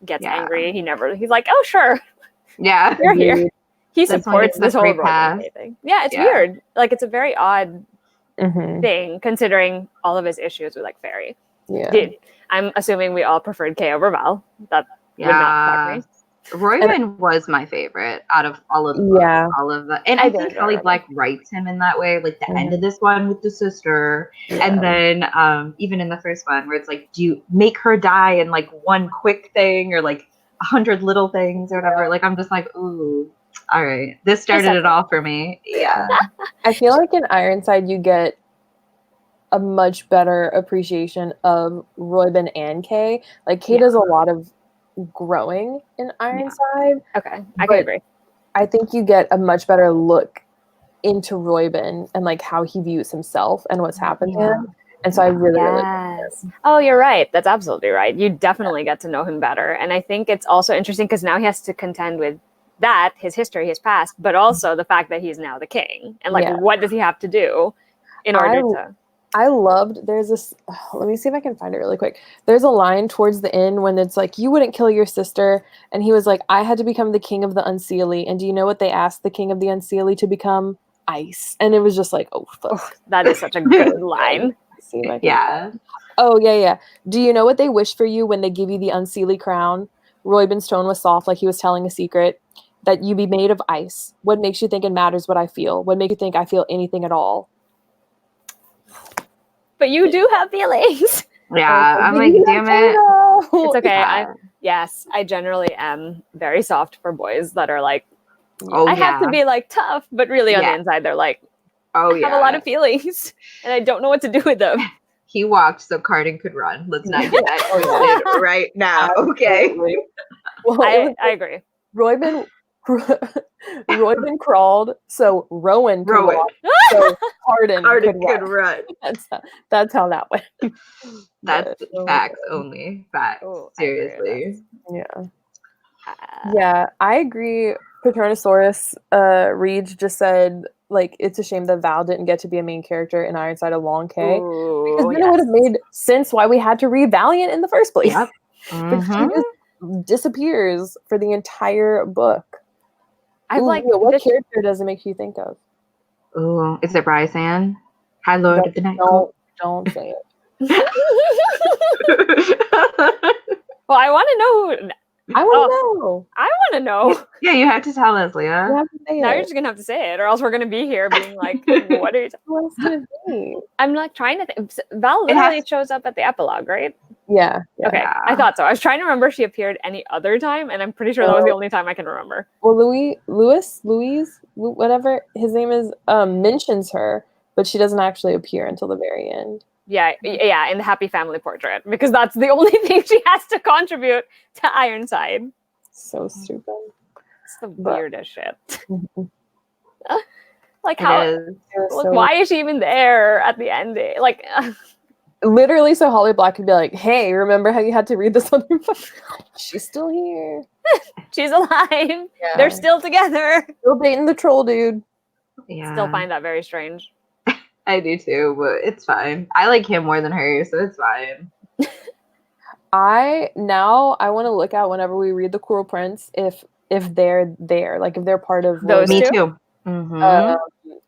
gets angry. He's like, oh sure, yeah, you're here. He supports this whole path. thing. Yeah, it's weird. Like, it's a very odd thing considering all of his issues with, like, Fairy. I'm assuming we all preferred Kay over Val. That would not shock me. Reuben was my favorite out of all of the, and I think Holly Black writes him in that way, like the end of this one with the sister, and then even in the first one where it's like, do you make her die in like one quick thing or like 100 little things or whatever? Like, I'm just like, ooh. All right, this started it all for me. Yeah. I feel like in Ironside you get a much better appreciation of Reuben and Kay. Like, Kay does a lot of growing in Ironside. Okay, I can agree. I think you get a much better look into Reuben and like how he views himself and what's happened to him. And so I really like this. Oh, you're right. That's absolutely right. You definitely get to know him better. And I think it's also interesting because now he has to contend with that, his history, his past, but also the fact that he's now the king. And like, what does he have to do in order to... I loved, there's this, let me see if I can find it really quick. There's a line towards the end when it's like, you wouldn't kill your sister. And he was like, I had to become the king of the Unseelie. And do you know what they asked the king of the Unseelie to become? Ice. And it was just like, oh, fuck. That is such a good line. See if I can Oh, yeah. Do you know what they wish for you when they give you the Unseelie crown? Reuben's tone was soft, like he was telling a secret. That you be made of ice. What makes you think it matters what I feel? What makes you think I feel anything at all? But you do have feelings. Yeah, I'm like, damn it. It's okay. I generally am very soft for boys that are like, I have to be like tough, but really on the inside they're like, I have a lot of feelings and I don't know what to do with them. He walked so Carden could run. Let's not do that right now. Okay. Well, I agree. Reuben crawled so Rowan could walk, so Carden could run. That's how that went. That's facts only. Facts. Seriously. Yeah, I agree. Patronosaurus Reed just said, like, it's a shame that Val didn't get to be a main character in Ironside along Kay. Because then it would have made sense why we had to read Valiant in the first place. Yep. Because she just disappears for the entire book. What character does it make you think of? Ooh, is it Bryson? High Lord of the Night. Don't say it. Well, I want to know. I want to know. Yeah, you have to tell us, Leah. Now you're just gonna have to say it, or else we're gonna be here being like, "What are you?" What's gonna be? I'm like trying to think. Val literally shows up at the epilogue, right? Yeah. Okay, I thought so. I was trying to remember if she appeared any other time, and I'm pretty sure that was the only time I can remember. Well, Louise, whatever his name is, mentions her, but she doesn't actually appear until the very end. Yeah, in the Happy Family Portrait, because that's the only thing she has to contribute to Ironside. So stupid. It's the weirdest shit. Like, why is she even there at the end? Like, literally, so Holly Black could be like, "Hey, remember how you had to read this other book? She's still here. She's alive. Yeah. They're still together. Still dating the troll dude." Yeah. Still find that very strange. I do too, but it's fine. I like him more than her, so it's fine. I want to look out whenever we read The Cruel Prince if if they're there, like if they're part of Those Me two? too.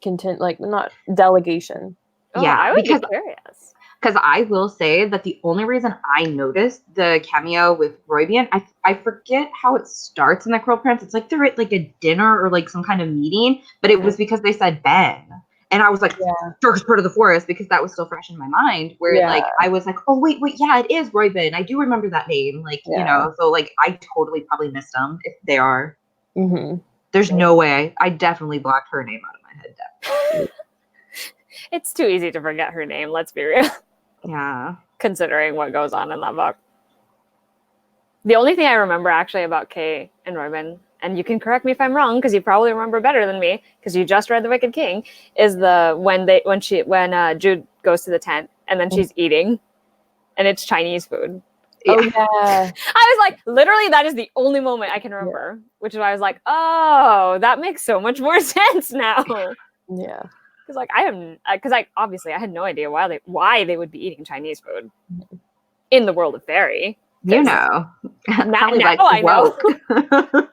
content, like not delegation. Oh, Yeah, I would be because curious. I will say that the only reason I noticed the cameo with Roybian, I forget how it starts in the Cruel Prince. It's like they're at like a dinner or like some kind of meeting, but it was because they said Ben. And I was like, Yeah. darkest part of the forest, because that was still fresh in my mind. Where Yeah. like I was like, oh wait, yeah, it is Roybian. I do remember that name. Like, you know, so like I totally probably missed them if they are. Mm-hmm. There's no way. I definitely blocked her name out of my head. Definitely. It's too easy to forget her name, let's be real. Yeah. Considering what goes on in that book. The only thing I remember actually about Kay and Royben, and you can correct me if I'm wrong because you probably remember better than me because you just read The Wicked King, is when Jude goes to the tent and then she's eating and it's Chinese food. Oh Yeah. yeah. I was like, literally, that is the only moment I can remember, which is why I was like, oh, that makes so much more sense now. Yeah. Because like obviously I had no idea why they would be eating Chinese food in the world of fairy. You know. Now Kelly likes I know. woke.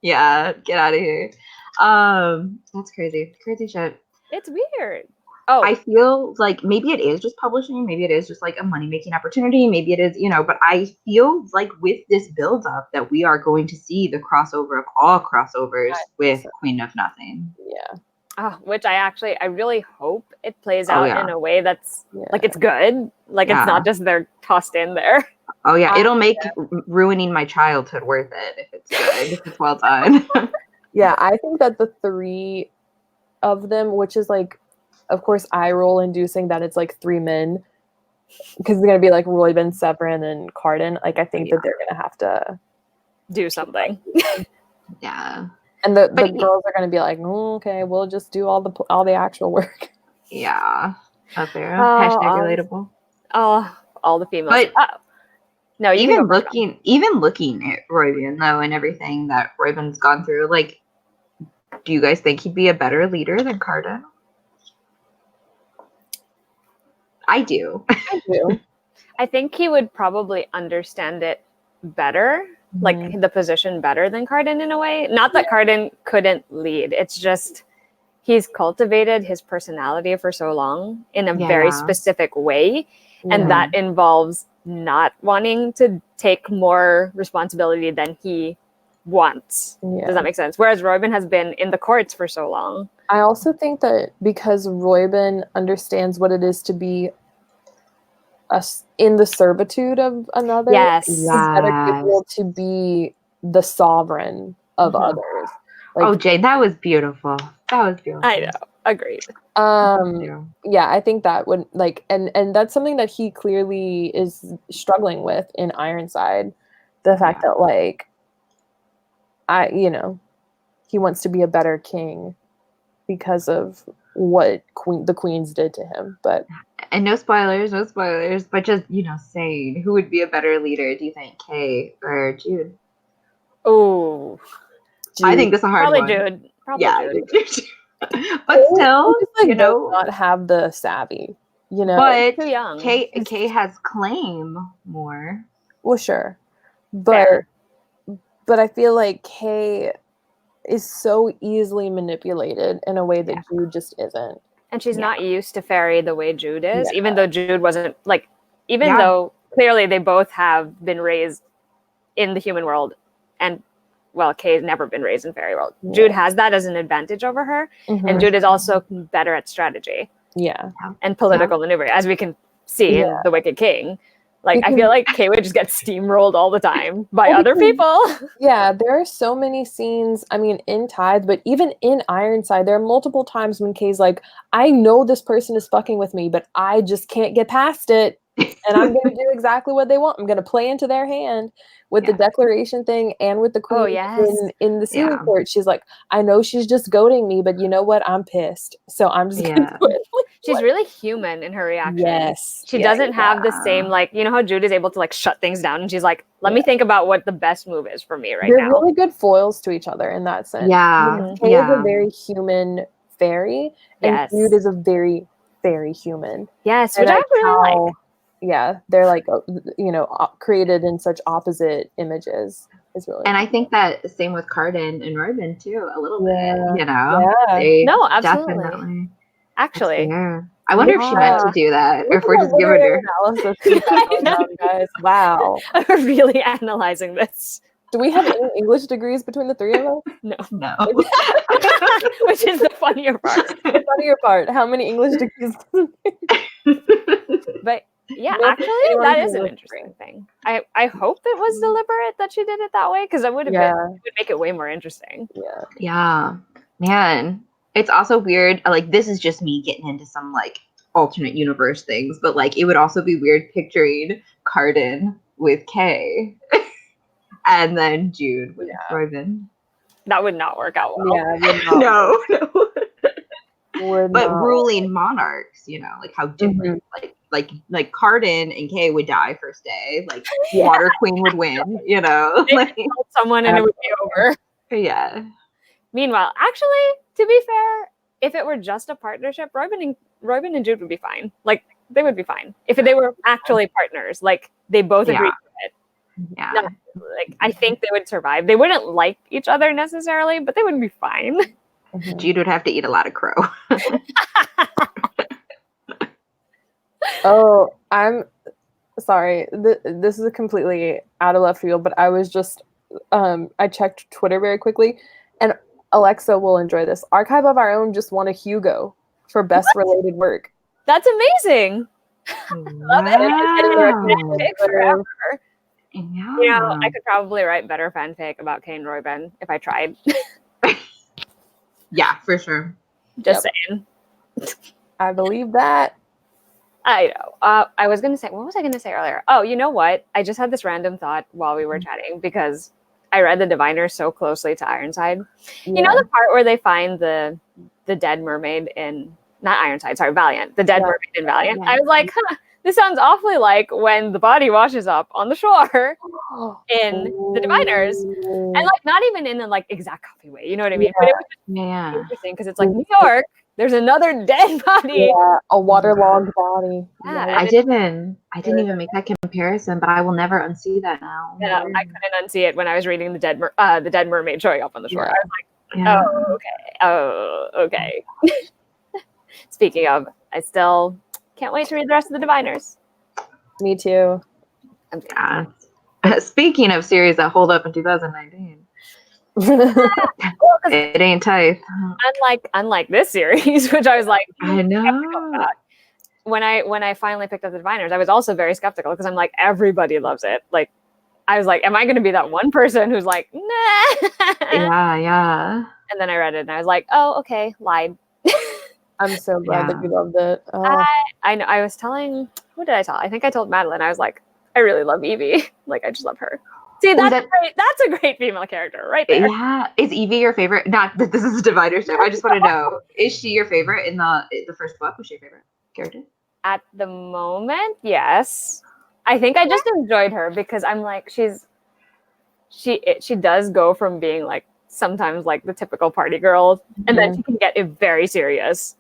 Yeah, get out of here. That's crazy. Crazy shit. It's weird. Oh, I feel like maybe it is just publishing, maybe it is just like a money-making opportunity, maybe it is, you know, but I feel like with this build-up that we are going to see the crossover of all crossovers with Queen of Nothing. Yeah. which I really hope it plays out yeah. in a way that's like it's good. Like it's not just they're tossed in there. Oh yeah, it'll make ruining my childhood worth it if it's good, if it's well done. Yeah, I think that the three of them, which is like, of course, eye roll inducing that it's like three men, because it's gonna be like Royben, Severin, and Cardan. Like I think that they're gonna have to do something. Yeah. And the girls are gonna be like, okay, we'll just do all the actual work. Yeah. Up there. Hashtag relatable. All the females. But no, you even looking at Royben though and everything that Royben's gone through, like, do you guys think he'd be a better leader than Cardan? I do. I do. I think he would probably understand it better, like the position better than Cardan in a way. Not that Cardan couldn't lead. It's just he's cultivated his personality for so long in a very specific way. And that involves not wanting to take more responsibility than he wants. Yeah. Does that make sense? Whereas Royben has been in the courts for so long. I also think that because Royben understands what it is to be in the servitude of another, he's better able to be the sovereign of others. Like, Jade, that was beautiful. I know. Agreed. Yeah, I think that would and that's something that he clearly is struggling with in Ironside. The fact that he wants to be a better king because of what the queens did to him. And no spoilers, but just, saying, who would be a better leader, do you think, Kay or Jude? Oh, I think that's a hard one. Jude. Probably Jude. But still, does not have the savvy, But too young. Kay has claim more. Well, sure, but I feel like Kay is so easily manipulated in a way that Jude just isn't. And she's not used to fairy the way Jude is, even though Jude wasn't though clearly they both have been raised in the human world, and Kay's never been raised in fairy world. Jude has that as an advantage over her, and Jude is also better at strategy. And political maneuver, as we can see in The Wicked King. I feel like Kay would just get steamrolled all the time by other people. Yeah, there are so many scenes, in Tithe, but even in Ironside, there are multiple times when Kay's like, I know this person is fucking with me, but I just can't get past it. And I'm going to do exactly what they want. I'm going to play into their hand with the declaration thing and with the queen in the sealing court. She's like, I know she's just goading me, but you know what? I'm pissed. So I'm just going to do it. She's really human in her reaction. Yes. She doesn't have the same, how Jude is able to shut things down. And she's like, let me think about what the best move is for me now. They're really good foils to each other in that sense. Yeah. Kay is a very human fairy, and Jude is a very, very human. Yes, which I really like. they're like, created in such opposite images. Is really And I think that the same with Carden and Robin too, a little bit, Yeah. They No, absolutely. definitely. Actually, I wonder if she meant to do that, or if we're just giving her analysis we got going on, guys. Wow. I'm really analyzing this. Do we have any English degrees between the three of us? no. Which is the funnier part. The funnier part, how many English degrees? But yeah, No, actually, anyone that who is an was interesting thing. I hope it was deliberate that she did it that way, because it would make it way more interesting. Yeah. Yeah, man. It's also weird. Like, this is just me getting into some like alternate universe things, but like it would also be weird picturing Carden with Kay and then Jude with Robin. That would not work out well. Yeah, would not No. Would But not. ruling monarchs, like how different. Like Carden and Kay would die first day. Like Water Queen would win. They Like killed someone and it would be over. yeah. Meanwhile, actually, to be fair, if it were just a partnership, Robin and Jude would be fine. Like, they would be fine if they were actually partners. Like, they both agreed to it. Yeah. No, like, I think they would survive. They wouldn't like each other necessarily, but they would be fine. Jude would have to eat a lot of crow. Oh, I'm sorry. This is a completely out of left field, but I was just I checked Twitter very quickly, and Alexa will enjoy this. Archive of Our Own just won a Hugo for best related work. That's amazing. Love it. Fanfic forever. Yeah. I could probably write better fanfic about Kay and Robin if I tried. Yeah, for sure. Just saying. I believe that. I know. I was going to say, what was I going to say earlier? Oh, you know what? I just had this random thought while we were chatting, because I read the Diviners so closely to Ironside. Yeah. You know the part where they find the dead mermaid in, not Ironside, sorry, Valiant. The dead mermaid in Valiant. Yeah. I was like, this sounds awfully like when the body washes up on the shore in the Diviners. And like, not even in a like exact copy way, you know what I mean? But it was just interesting because it's like New York, there's another dead body. Yeah, a waterlogged body. Yeah. I didn't even make that comparison, but I will never unsee that now. Yeah, I couldn't unsee it when I was reading the dead mermaid showing up on the shore. Yeah. I was like, oh, okay. Speaking of, I still can't wait to read the rest of the Diviners. Me too. Yeah. Speaking of series that hold up in 2019, it ain't tight. Unlike this series, which I was like, I know. When I finally picked up the Diviners, I was also very skeptical because I'm like, everybody loves it. Like, I was like, am I going to be that one person who's like, nah? Yeah. And then I read it and I was like, oh, okay, lied. I'm so glad that you loved it. I know. I was telling, who did I tell? I think I told Madeline. I was like, I really love Evie. Like, I just love her. See, that's great. That's a great female character right there. Yeah. Is Evie your favorite? Not that this is a Divider show. I just want to know, is she your favorite in the first book? Was she your favorite character? At the moment, yes. I think I just enjoyed her because I'm like, she does go from being like sometimes like the typical party girl, and then she can get very serious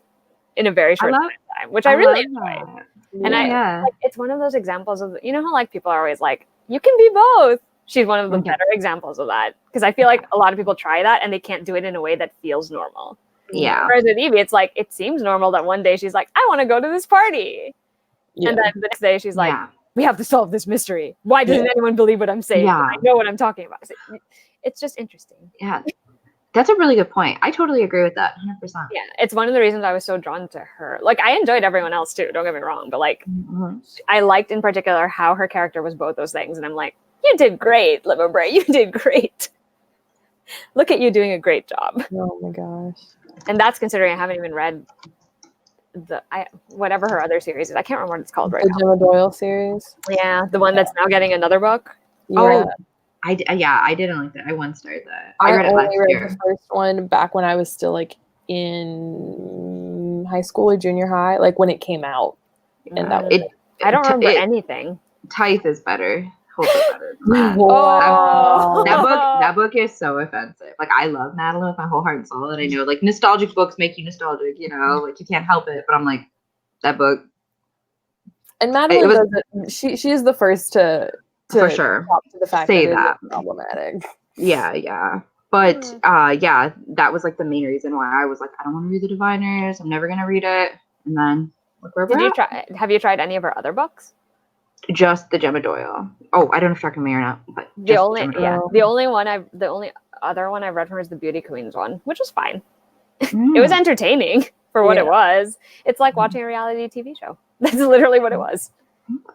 in a very short time, which I really enjoyed. And like, it's one of those examples of, you know how like people are always like, you can be both. She's one of the better examples of that, because I feel like a lot of people try that and they can't do it in a way that feels normal. Yeah. Whereas with Evie, it's like, it seems normal that one day she's like, I want to go to this party. Yeah. And then the next day she's like, we have to solve this mystery. Why doesn't anyone believe what I'm saying? I know what I'm talking about. It's just interesting. Yeah. That's a really good point. I totally agree with that. 100%. Yeah. It's one of the reasons I was so drawn to her. Like, I enjoyed everyone else too, don't get me wrong. But like, I liked in particular how her character was both those things. And I'm like, you did great, Liverbray. You did great. Look at you doing a great job. Oh my gosh. And that's considering I haven't even read whatever her other series is. I can't remember what it's called right now. The Gemma Doyle series. Yeah, the one that's now getting another book. Yeah. Oh, I didn't like that. I once started that. I read it last year. The first one back when I was still like in high school or junior high, like when it came out. And that was I don't remember anything. Tithe is better. Holds up better. Wow. That book is so offensive. Like, I love Madeline with my whole heart and soul, and I know like nostalgic books make you nostalgic, like you can't help it. But I'm like, that book. And Madeline was- does it. She is the first to For sure. talk to the fact Say that that. it is problematic. Yeah. But yeah, that was like the main reason why I was like, I don't want to read the Diviners. I'm never gonna read it. And then look where we're at. Have you tried any of her other books? Just the Gemma Doyle. Oh, I don't know if you're me or not, but The just only Gemma Doyle. the only other one I've read from her is the Beauty Queens one, which was fine. Mm. It was entertaining for what Yeah. it was. It's like watching a reality TV show. That's literally what it was.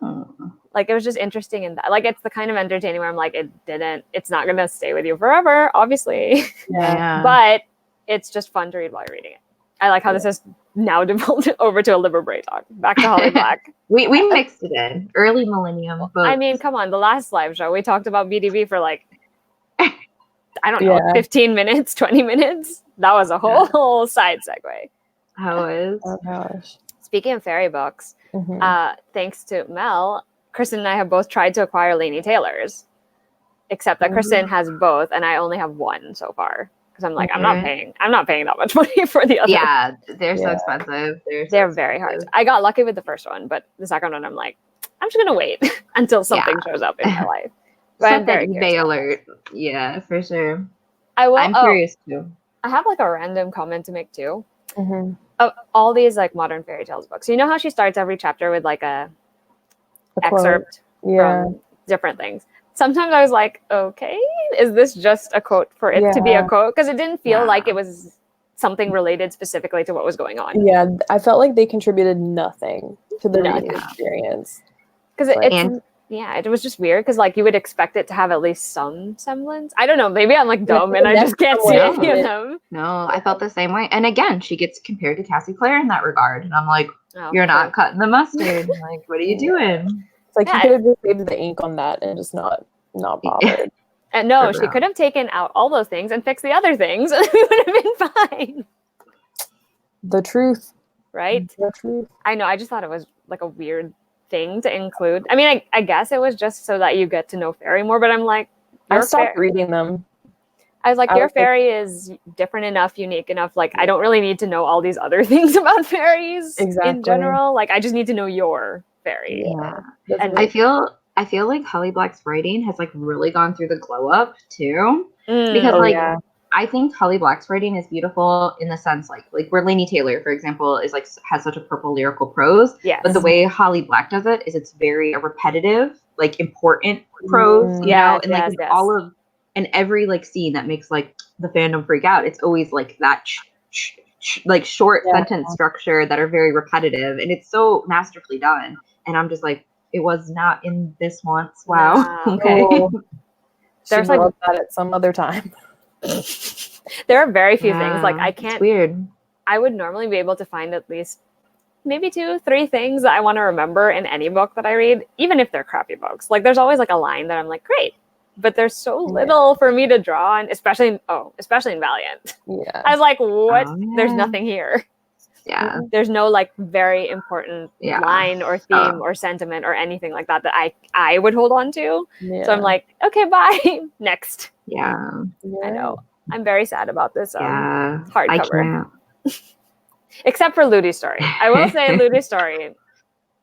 Mm. Like, it was just interesting in that. Like, it's the kind of entertaining where I'm like, it's not going to stay with you forever, obviously. Yeah. But it's just fun to read while you're reading it. I like how this has now devolved over to a liver brain talk. Back to Holly Black. we mixed it in. Early millennium. But I mean, come on. The last live show, we talked about BDB for like, I don't know, Yeah. 15 minutes, 20 minutes. That was a whole side segue. how is? Oh gosh. Speaking of fairy books, Mhm. thanks to Mel, Kristen and I have both tried to acquire Laini Taylor's, except that Kristen has both, and I only have one so far because I'm like, I'm not paying that much money for the other. Yeah, they're so Yeah. expensive. They're very hard. I got lucky with the first one, but the second one, I'm like, I'm just gonna wait until something shows up in my life. But I'm Set that very eBay curious. alert. Yeah, for sure. I will. I'm curious too. I have like a random comment to make too. Mhm. Of all these like Modern Fairy Tales books, you know how she starts every chapter with like a A quote. excerpt Yeah. from different things. Sometimes I was like, okay, is this just a quote for it to be a Yeah. quote? Because it didn't feel Yeah. like it was something related specifically to what was going on. Yeah, I felt like they contributed nothing to the reading Nothing. experience. Because it was just weird because like you would expect it to have at least some semblance. I don't know. Maybe I'm like dumb and I just can't see any of them. No, I felt the same way. And again, she gets compared to Cassie Clare in that regard. And I'm like, Oh, you're not true. cutting the mustard. Like, what are you doing? It's like Yeah. you could have just saved the ink on that and just not bothered. And no, For she real. could have taken out all those things and fixed the other things, and we would have been fine, The truth. right? The truth. I know. I just thought it was like a weird thing to include. I mean, I guess it was just so that you get to know fairy more. But I'm like, I your stopped fairy. reading them. I was like, I your was like- fairy is different enough, unique enough. Like, I don't really need to know all these other things about fairies in Exactly. general. Like, I just need to know your fairy. Yeah. That's And what- I feel like Holly Black's writing has like really gone through the glow up too. Mm. Because Oh, like yeah. I think Holly Black's writing is beautiful in the sense like where Laini Taylor, for example, is like has such a purple lyrical prose. Yes. But the way Holly Black does it is it's very repetitive, like important prose, you know, and like yes. all of and every like scene that makes like the fandom freak out, it's always like that like short sentence structure that are very repetitive, and it's so masterfully done. And I'm just like, it was not in this once. Wow. Wow. Okay. Oh, There's, should like- love that at some other time. There are very few things. Like, I It's can't. weird. I would normally be able to find at least maybe 2-3 things that I want to remember in any book that I read, even if they're crappy books. Like, there's always like a line that I'm like, great, but there's so little for me to draw on, especially in Valiant. Yeah. I was like, what? Oh, There's yeah. nothing here. Yeah. There's no like very important Yeah. line or theme or sentiment or anything like that I would hold on to. Yeah. So I'm like, okay, bye. Next. Yeah. I know. I'm very sad about this Yeah. hardcover. I can't. Except for Ludi's story. I will say Ludi's story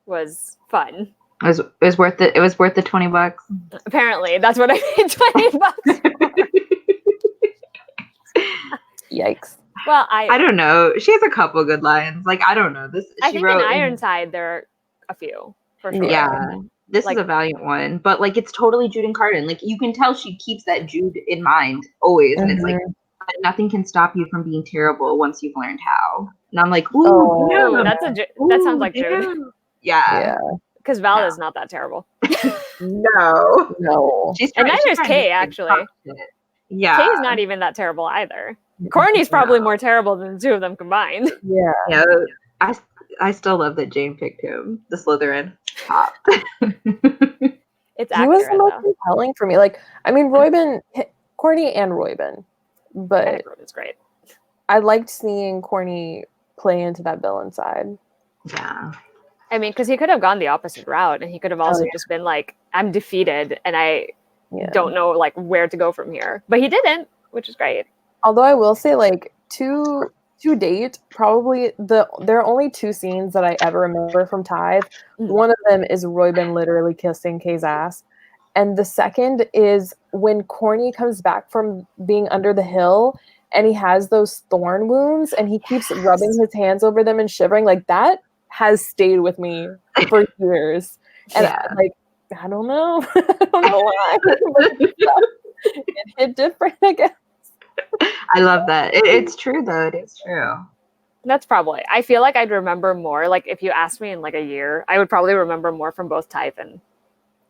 was fun. It was worth it. It was worth the $20. Apparently, that's what I paid $20 for. Yikes. Well, I don't know. She has a couple good lines. Like I don't know. This I she think wrote in Ironside there are a few for sure. Yeah. This Like- is a Valiant one, but like it's totally Jude and Carden. Like you can tell she keeps that Jude in mind always, and it's like nothing can stop you from being terrible once you've learned how. And I'm like, ooh, Oh, Ooh, damn. that sounds like Jude. Damn. Yeah. Yeah. Because Val No. is not that terrible. No. No. She's And trying- neither she's is trying to Kay, be actually. confident. Yeah. Kay's not even that terrible either. Corny's probably more terrible than the two of them combined. Yeah. Yeah. I still love that Jane picked him, the Slytherin top. It's He was accurate the most though. compelling for me. Like, I mean, Royben, Corny and Royben, I but think Robin's great. I liked seeing Corny play into that villain side. Yeah. I mean, because he could have gone the opposite route, and he could have also yeah. just been like, "I'm defeated, and I Yeah. don't know like where to go from here." But he didn't, which is great. Although I will say, like, to to date, probably there are only 2 scenes that I ever remember from Tithe. One of them is Royben literally kissing Kay's ass. And the second is when Corny comes back from being under the hill and he has those thorn wounds and he keeps rubbing his hands over them and shivering. Like, that has stayed with me for years. And I don't know. I don't know why. It hit different, I guess. I love that. It's true, though. It is true. That's probably. I feel like I'd remember more. Like, if you asked me in like a year, I would probably remember more from both Tithe and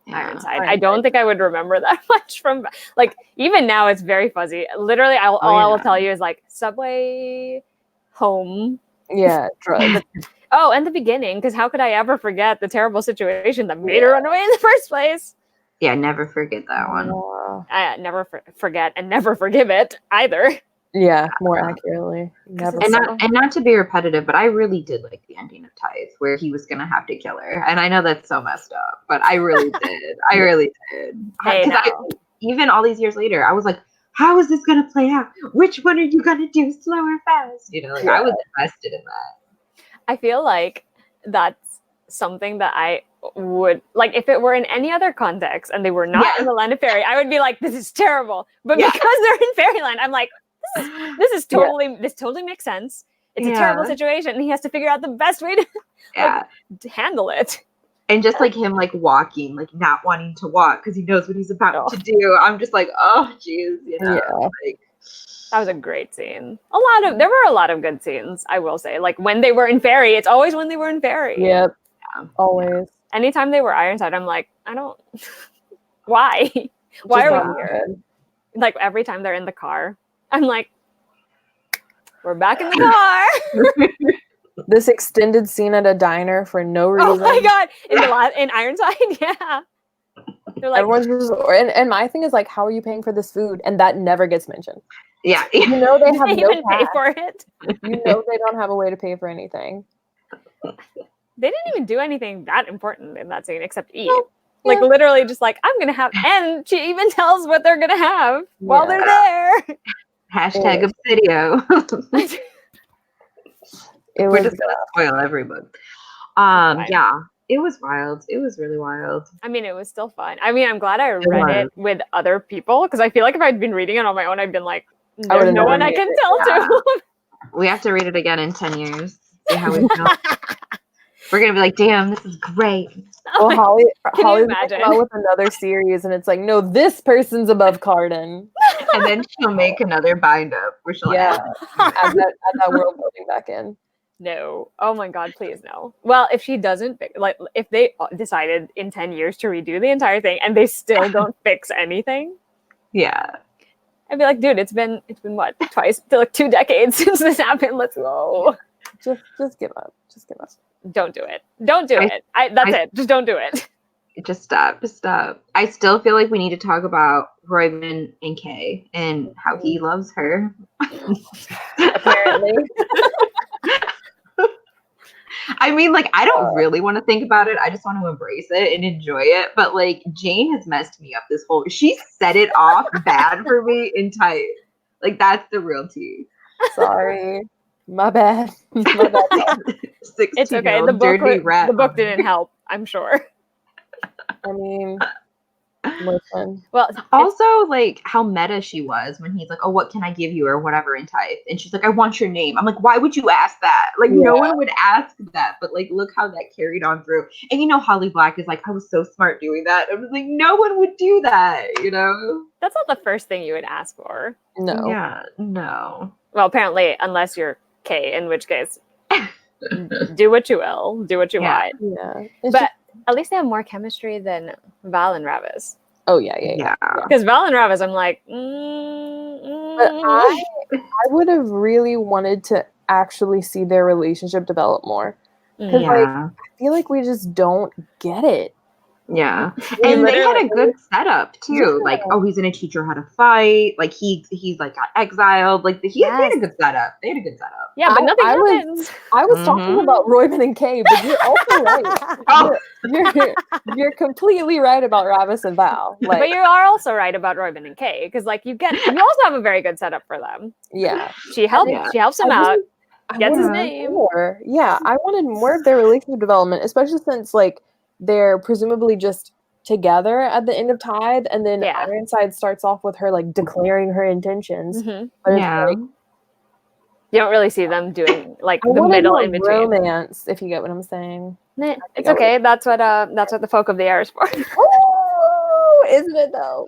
Ironside. I don't think I would remember that much from, like, even now it's very fuzzy. Literally, all I will tell you is like subway, home. Yeah, drugs. Oh, and the beginning, because how could I ever forget the terrible situation that made her run away in the first place? Yeah, never forget that one. I never forget and never forgive it either. Yeah, more accurately. Never. And not to be repetitive, but I really did like the ending of Tithe, where he was gonna have to kill her. And I know that's so messed up, but I really did. I really did. Hey, even all these years later, I was like, how is this gonna play out? Which one are you gonna do, slow or fast? You know, like I was invested in that. I feel like that's something that I would like if it were in any other context and they were not in the land of fairy, I would be like, this is terrible. But because they're in fairyland, I'm like, this totally makes sense. It's a terrible situation and he has to figure out the best way to to handle it. And just like him, like walking, like not wanting to walk because he knows what he's about to do. I'm just like, oh, geez, you know. Like, that was a great scene. There were a lot of good scenes, I will say. Like when they were in fairy, it's always when they were in fairy. Yep. Always. Anytime they were Ironside, I'm like, I don't. Why? Why are we here? Like every time they're in the car, I'm like, we're back in the car. This extended scene at a diner for no reason. Oh my god! In Ironside, yeah. They're like, everyone's just, and my thing is like, how are you paying for this food? And that never gets mentioned. Yeah, you know they have no pay for it. You know they don't have a way to pay for anything. They didn't even do anything that important in that scene except eat. Like literally just like, I'm gonna have, and she even tells what they're gonna have while they're there. Hashtag Obsidio. We're just gonna spoil every book. Yeah, it was wild. It was really wild. I mean, it was still fun. I mean, I'm glad I read it with other people because I feel like if I'd been reading it on my own, I'd been like, there's no one I can tell to. We have to read it again in 10 years. See how we feel. We're gonna be like, damn, this is great. Well, Holly's gonna come out with another series, and it's like, no, this person's above Carden. And then she'll make another bind up, where she'll add that world building back in. No. Oh my god, please no. Well, if she doesn't like, if they decided in 10 years to redo the entire thing and they still don't fix anything, I'd be like, dude, it's been what, twice, like 2 decades since this happened. Let's go. Just give up. Just give up. Don't do it. Don't do it. That's it. Just don't do it. Just stop. Just stop. I still feel like we need to talk about Royben and Kay and how he loves her. Apparently. I mean, like, I don't really want to think about it. I just want to embrace it and enjoy it. But, like, Jane has messed me up this whole... She set it off bad for me in Tithe. Like, that's the real tea. Sorry. My bad. My bad. It's okay. The book didn't help, I'm sure. I mean... Listen. Well, also like how meta she was when he's like, oh, what can I give you or whatever in Tithe, and she's like, I want your name. I'm like, why would you ask that? Like no one would ask that, but like look how that carried on through. And you know, Holly Black is like, I was so smart doing that. I was like, no one would do that, you know. That's not the first thing you would ask for. No. Yeah, no. Well, apparently, unless you're Kay, in which case, do what you will, do what you want. Yeah, but at least they have more chemistry than Val and Ravis. Oh yeah. Because Val and Ravis, I'm like, But I would have really wanted to actually see their relationship develop more. Because like I feel like we just don't get it. Yeah. And they had a good setup too. Like, oh, he's gonna teach her how to fight. Like he's like got exiled. Like they had a good setup. They had a good setup. Yeah, but nothing happens. I was talking about Royben and Kay, but you're also right. You're completely right about Ravis and Val. Like, but you are also right about Royben and Kay, because like you also have a very good setup for them. Yeah. She helps him out. Gets his wanted name. more. Yeah, I wanted more of their relationship development, especially since like they're presumably just together at the end of Tide, and then Yeah. Ironside starts off with her like declaring her intentions. Mhm. But it's Yeah. like You don't really see them doing like I the wanted middle more in between. romance, if you get what I'm saying. Nah, it's okay. That's what the folk of the air is for. Oh, isn't it though?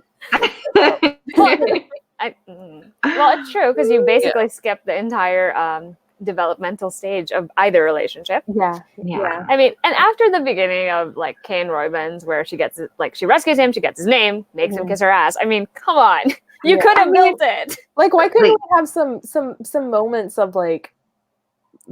Well, it's true because you basically skip the entire developmental stage of either relationship. Yeah. Yeah. I mean, and after the beginning of like Kane Roybin's, where she gets like she rescues him, she gets his name, makes him kiss her ass. I mean, come on, you Yeah. could have built it. Like, why couldn't Like- we have some moments of like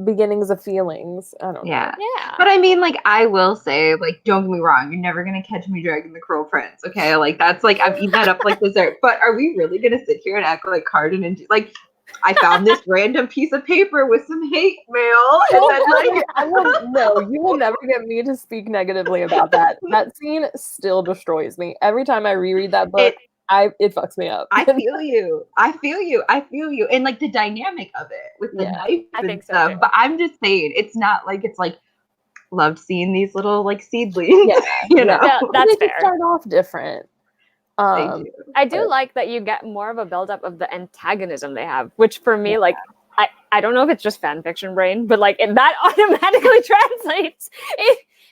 beginnings of feelings? I don't know. Yeah. Yeah, But I mean, like, I will say, like, don't get me wrong, you're never gonna catch me dragging the Cruel Prince, okay? Like, that's like I've eaten that up like dessert. But are we really gonna sit here and act like Carden and like I found this random piece of paper with some hate mail, and then like I will no, you will never get me to speak negatively about that. That scene still destroys me. Every time I reread that book, it fucks me up. I feel you. I feel you. I feel you. And like the dynamic of it with the knife I and think so, stuff. too. But I'm just saying, it's not like it's like loved seeing these little like seedlings. Yeah, you know. Yeah, that's they fair. start off different. They do. I do like that you get more of a buildup of the antagonism they have, which for me, like, I don't know if it's just fan fiction brain, but like that automatically translates.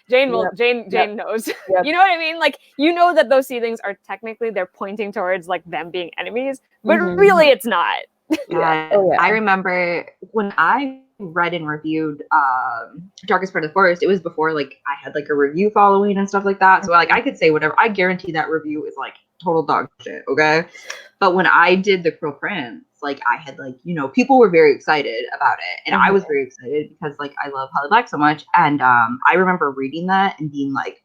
Jane knows. Yep. You know what I mean? Like, you know that those seedlings are technically they're pointing towards like them being enemies, but Mhm. really it's not. Yeah. Oh, yeah. I remember when I read and reviewed Darkest Part of the Forest, it was before like I had like a review following and stuff like that. So like I could say whatever. I guarantee that review is like total dog shit, okay? But when I did The Cruel Prince, like I had like, you know, people were very excited about it. And I was very excited because like I love Holly Black so much. And I remember reading that and being like,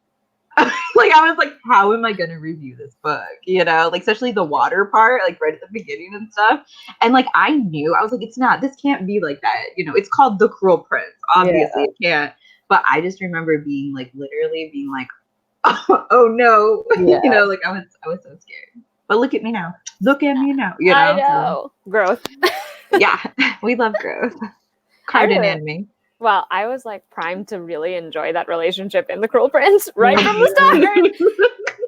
like I was like, how am I gonna review this book? You know, like especially the water part, like right at the beginning and stuff. And like I knew, I was like, this can't be like that. You know, it's called The Cruel Prince. Obviously it can't. But I just remember being like literally being like, oh no. Yeah. You know, like I was so scared. But look at me now. Look at me now. You know, I know. Growth. Yeah, we love growth. Carden and me. Well, I was like primed to really enjoy that relationship in The Cruel Prince right from the start.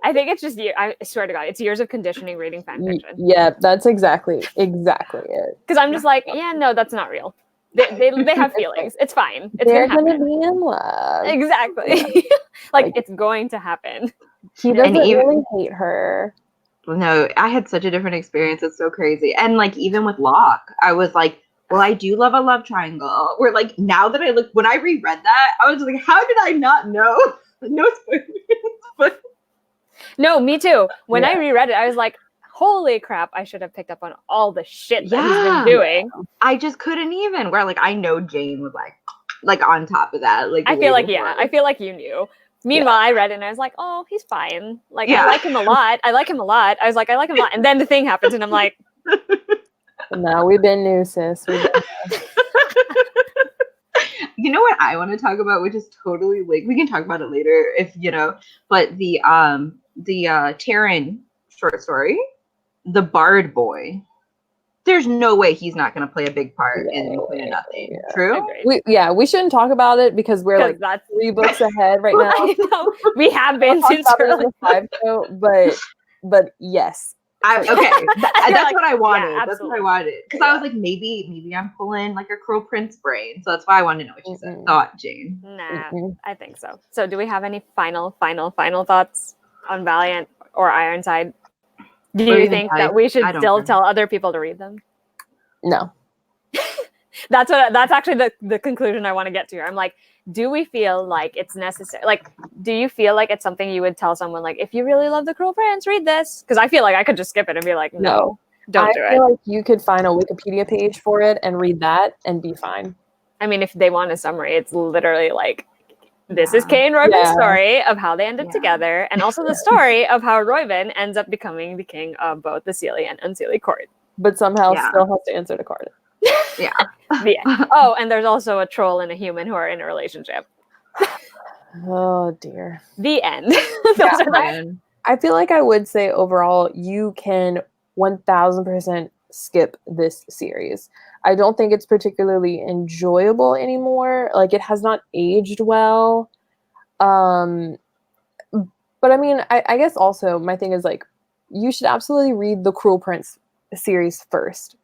I think it's just I swear to God, it's years of conditioning reading fan fiction. Yeah, that's exactly it. Because I'm just like, yeah, no, that's not real. They have feelings. It's fine. It's They're gonna gonna happen. be in love. Exactly. like it's going to happen. He doesn't really hate her. No, I had such a different experience. It's so crazy. And like even with Locke, I was like, well, I do love a love triangle. Where like now that I look, when I reread that, I was like, how did I not know? No spoilers, but No, me too. When I reread it, I was like, holy crap, I should have picked up on all the shit that he's been doing. I just couldn't even. Where like I know Jane was like on top of that. Like I feel like I feel like you knew. Meanwhile, I read it and I was like, oh, he's fine. Like I like him a lot. I like him a lot. I was like, I like him a lot. And then the thing happens and I'm like, no, we've been new, sis. You know what I want to talk about, which is totally like we can talk about it later if you know, but the Taryn short story, The Bard Boy. There's no way he's not going to play a big part in Queen of Nothing. Yeah. True? We shouldn't talk about it because we're like that's 3 books ahead right now. I know. We have been since early. But yes. Okay, that's like, what I wanted. yeah, That's what I wanted because I was like, maybe I'm pulling like a Cruel Prince brain, so that's why I wanted to know what you thought, Jane. Nah, I think so. So, do we have any final thoughts on Valiant or Ironside? Do you think that we should still tell other people to read them? No. That's actually the conclusion I want to get to. I'm like, do we feel like it's necessary? Like, do you feel like it's something you would tell someone, like, if you really love The Cruel Prince, read this? Because I feel like I could just skip it and be like, no, don't do it. I feel like you could find a Wikipedia page for it and read that and be fine. I mean, if they want a summary, it's literally like, this is Kane Roybin's story of how they ended together, and also the story of how Roybin ends up becoming the king of both the Seelie and Unseelie court. But somehow still has to answer to Carden. Yeah. Oh, and there's also a troll and a human who are in a relationship. Oh dear. The end. I feel like I would say overall you can 1000% skip this series. I don't think it's particularly enjoyable anymore. Like, it has not aged well. But I mean, I guess also my thing is, like, you should absolutely read the Cruel Prince series first.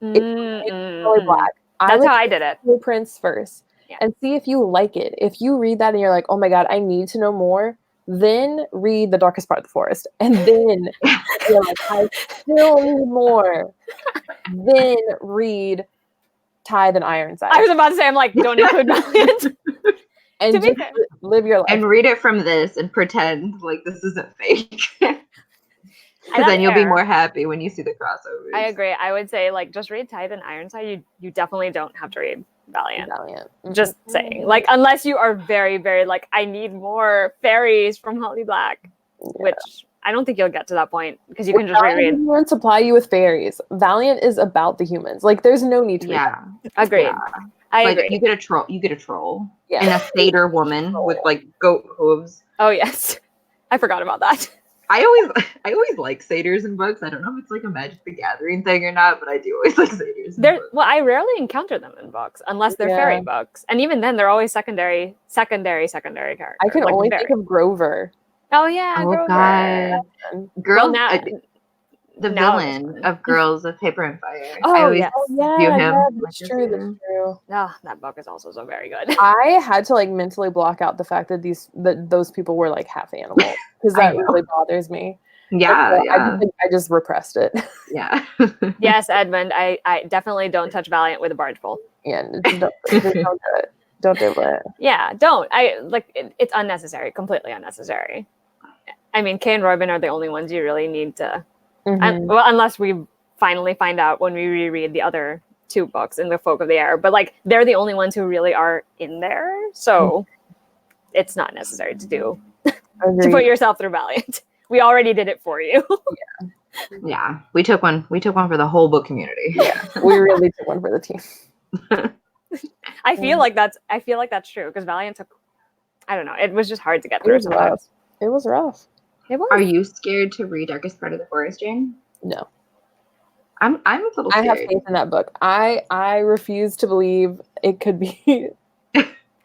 It's really black. That's how I did it. Cruel Prince first, and see if you like it. If you read that and you're like, oh my god, I need to know more, then read The Darkest Part of the Forest, and then you're like, I still need more. Then read Tithe and Ironside. I was about to say, I'm like, don't include Valiant. And to be just fair, live your life. And read it from this and pretend like this isn't fake. Because that's then you'll be fair. more happy when you see the crossovers. I agree. I would say, like, just read Tithe and Ironside. You definitely don't have to read Valiant. Just saying. Like, unless you are very, very, like, I need more fairies from Holly Black, which I don't think you'll get to that point because you can just reread. Valiant doesn't supply you with fairies. Valiant is about the humans. Like, there's no need to read that. Agreed. Yeah. I Like, agree. you get a troll. Yeah. And a satyr woman with like goat hooves. Oh yes. I forgot about that. I always like satyrs in books. I don't know if it's like a Magic the Gathering thing or not, but I do always like satyrs in books. Well, I rarely encounter them in books unless they're fairy books. And even then they're always secondary characters. I can only think of Grover. Oh yeah, Grover. God. Girls, now, the villain of Girls of Paper and Fire. Oh, I always view him. Yeah, that's true. That's true. Oh, that book is also so very good. I had to like mentally block out the fact that those people were like half animal, because that really bothers me. Yeah, I just repressed it. Yeah. Yes, Edmund. I definitely don't touch Valiant with a barge pole. Yeah, just don't do it. Don't do it. Yeah, don't. It's unnecessary. Completely unnecessary. I mean, Kay and Robin are the only ones you really need to. Well, unless we finally find out when we reread the other two books in the Folk of the Air, but like they're the only ones who really are in there, so it's not necessary to do to put yourself through Valiant. We already did it for you. Yeah. We took one for the whole book community. Yeah, we really took one for the team. I feel like that's true because Valiant took. I don't know. It was just hard to get through. It was rough. It was. Are you scared to read Darkest Part of the Forest, Jane? No. I'm a little scared. I have faith in that book. I refuse to believe it could be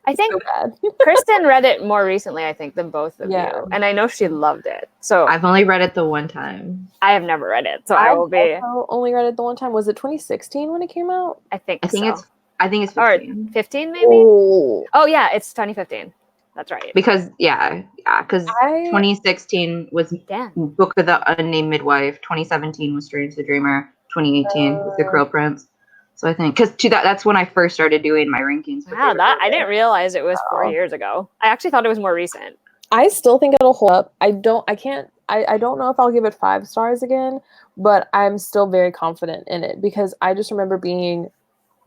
I think so bad. Kristen read it more recently, I think, than both of you. And I know she loved it. So I've only read it the one time. I have never read it. So I will be also only read it the one time. Was it 2016 when it came out? I think it's 15. Or 15 maybe? Oh yeah, it's 2015. That's right. Because 2016 was Book of the Unnamed Midwife. 2017 was Strange the Dreamer. 2018 was The Cruel Prince. So I think because that's when I first started doing my rankings. Wow, I didn't realize it was 4 years ago. I actually thought it was more recent. I still think it'll hold up. I don't know if I'll give it 5 stars again, but I'm still very confident in it because I just remember being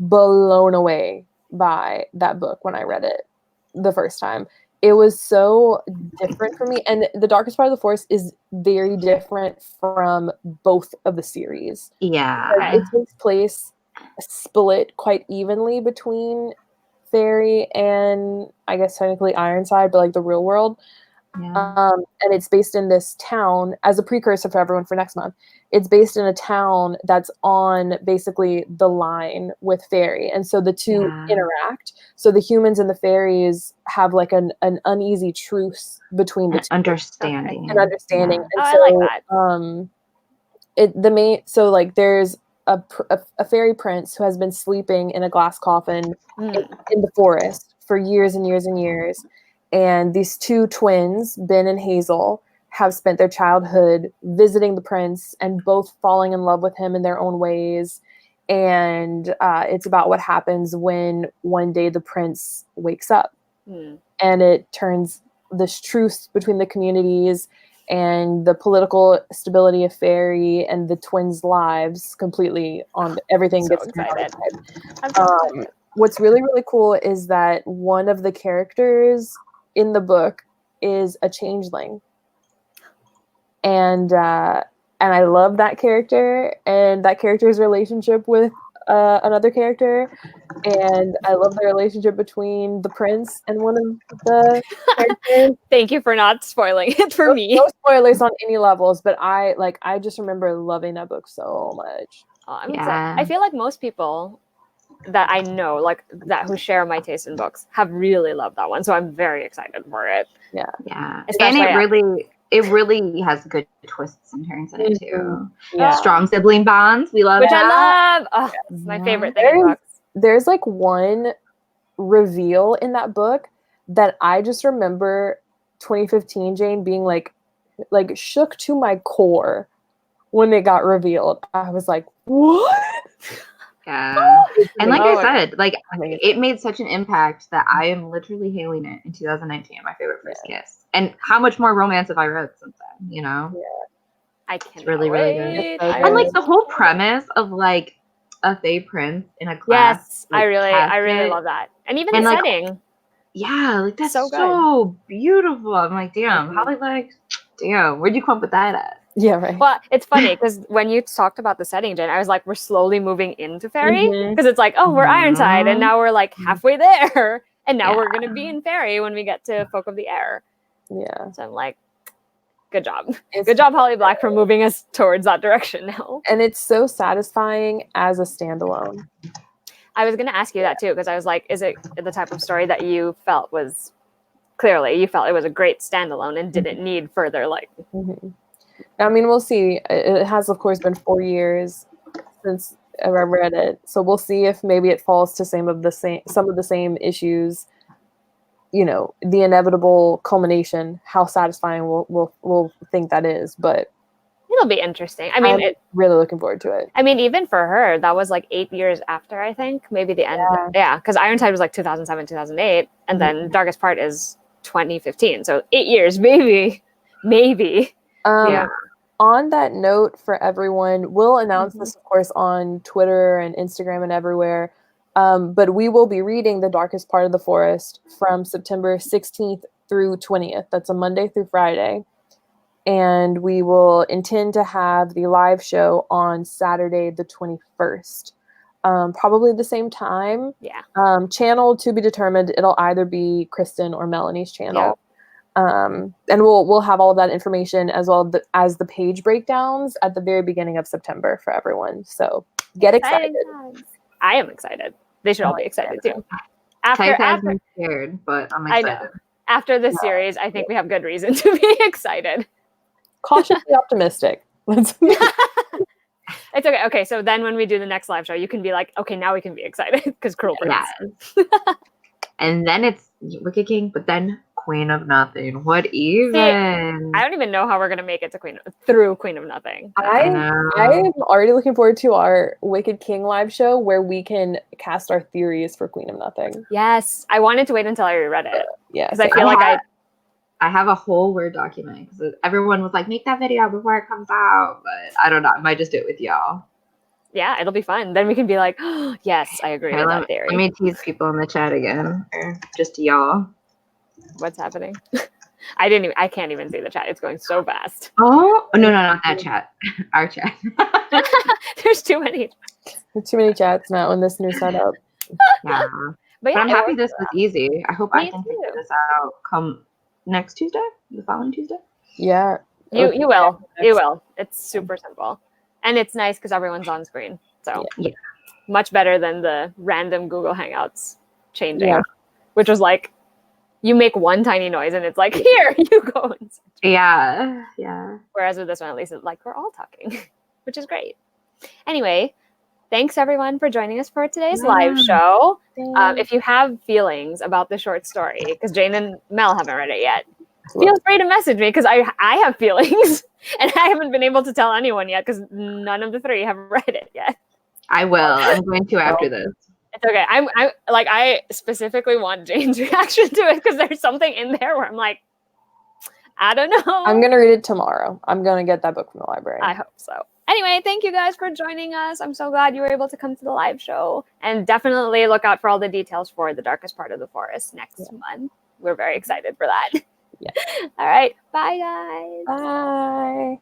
blown away by that book when I read it the first time. It was so different for me, and The Darkest Part of the Forest is very different from both of the series. Yeah, it takes place split quite evenly between Fairy and I guess technically Ironside, but like the real world. And it's based in this town as a precursor for everyone for next month. It's based in a town that's on basically the line with Fairy. And so the two interact. So the humans and the fairies have like an uneasy truce between the two. Understanding. And understanding. Yeah. And I like that. So like there's a fairy prince who has been sleeping in a glass coffin in the forest for years and years and years. And these two twins, Ben and Hazel, have spent their childhood visiting the prince and both falling in love with him in their own ways. And it's about what happens when one day the prince wakes up. And it turns this truce between the communities and the political stability of Fairy and the twins' lives completely on everything. So gets excited. What's really, really cool is that one of the characters in the book is a changeling. And I love that character and that character's relationship with another character. And I love the relationship between the prince and one of the characters. Thank you for not spoiling it for me. No spoilers on any levels, but I just remember loving that book so much. I'm excited. I feel like most people that I know, like that who share my taste in books, have really loved that one. So I'm very excited for it. Yeah. Especially, and it really has good twists and turns in it too. Yeah. Strong sibling bonds. We love which that. I love. Oh, it's my favorite thing in books. There's like one reveal in that book that I just remember 2015 Jane being like shook to my core when it got revealed. I was like, what? Yeah. And like I God. said, like it made such an impact that I am literally hailing it in 2019, my favorite first kiss. And how much more romance have I read since then, you know? Yeah. I can't It's really, really good. wait. And like the whole premise of like a Fae prince in a class. Yes, like, I really love that. And even the like, setting. Yeah, like that's So good. so beautiful. I'm like, damn, how damn, where'd you come up with that at? Yeah, right. Well, it's funny because when you talked about the setting, Jen, I was like, we're slowly moving into Faerie because it's like, oh, we're Ironside, and now we're like halfway there, and now we're gonna be in Faerie when we get to Folk of the Air. Yeah. So I'm like, good job, good job, Holly Black, for moving us towards that direction now. And it's so satisfying as a standalone. I was gonna ask you that too because I was like, is it the type of story that you felt was clearly you felt it was a great standalone and didn't need further like. I mean, we'll see. It has, of course, been 4 years since I read it, so we'll see if maybe it falls to some of the same issues. You know, the inevitable culmination. How satisfying we'll think that is, but it'll be interesting. I mean, I'm really looking forward to it. I mean, even for her, that was like 8 years after, I think, maybe the end. Yeah, because Ironside was like 2007, 2008, and then Darkest Part is 2015. So 8 years, maybe. Yeah. On that note, for everyone, we'll announce this, of course, on Twitter and Instagram and everywhere. But we will be reading The Darkest Part of the Forest from September 16th through 20th. That's a Monday through Friday. And we will intend to have the live show on Saturday, the 21st. Probably the same time. Yeah. Channel to be determined. It'll either be Kristen or Melanie's channel. And we'll have all of that information as well as the page breakdowns at the very beginning of September for everyone. So get excited. I am excited. They should all be excited too. After I'm scared, but I'm excited. I know. After this series, I think we have good reason to be excited. Cautiously optimistic. It's okay. Okay, so then when we do the next live show, you can be like, okay, now we can be excited because Cruel Prince. And then it's Wicked King, but then Queen of Nothing. What even? See, I don't even know how we're gonna make it to Queen of Nothing. I'm already looking forward to our Wicked King live show where we can cast our theories for Queen of Nothing. Yes, I wanted to wait until I reread it. Yeah, because I feel like I have a whole Word document because everyone was like, make that video before it comes out, but I don't know. I might just do it with y'all. Yeah, it'll be fun. Then we can be like, oh, yes, I agree with that theory. Let me tease people in the chat again, or just y'all. What's happening? I can't even see the chat. It's going so fast. Oh, no, not that chat. Our chat. There's too many. There's too many chats now in this new setup. Yeah. But I'm happy this was easy. I hope I can figure this out come next Tuesday, the following Tuesday. Yeah. You will. You will. It's super simple. And it's nice because everyone's on screen. So much better than the random Google Hangouts changing, which was like, you make one tiny noise and it's like, here, you go. Yeah. Whereas with this one, at least it's like, we're all talking, which is great. Anyway, thanks everyone for joining us for today's live show. If you have feelings about the short story, because Jane and Mel haven't read it yet, feel free to message me because I have feelings and I haven't been able to tell anyone yet because none of the three have read it yet. I will. I'm going to after this. It's okay. I specifically want Jane's reaction to it because there's something in there where I'm like, I don't know. I'm gonna read it tomorrow. I'm gonna get that book from the library. I hope so. Anyway, thank you guys for joining us. I'm so glad you were able to come to the live show, and definitely look out for all the details for The Darkest Part of the Forest next month. We're very excited for that. Yeah. All right. Bye, guys. Bye.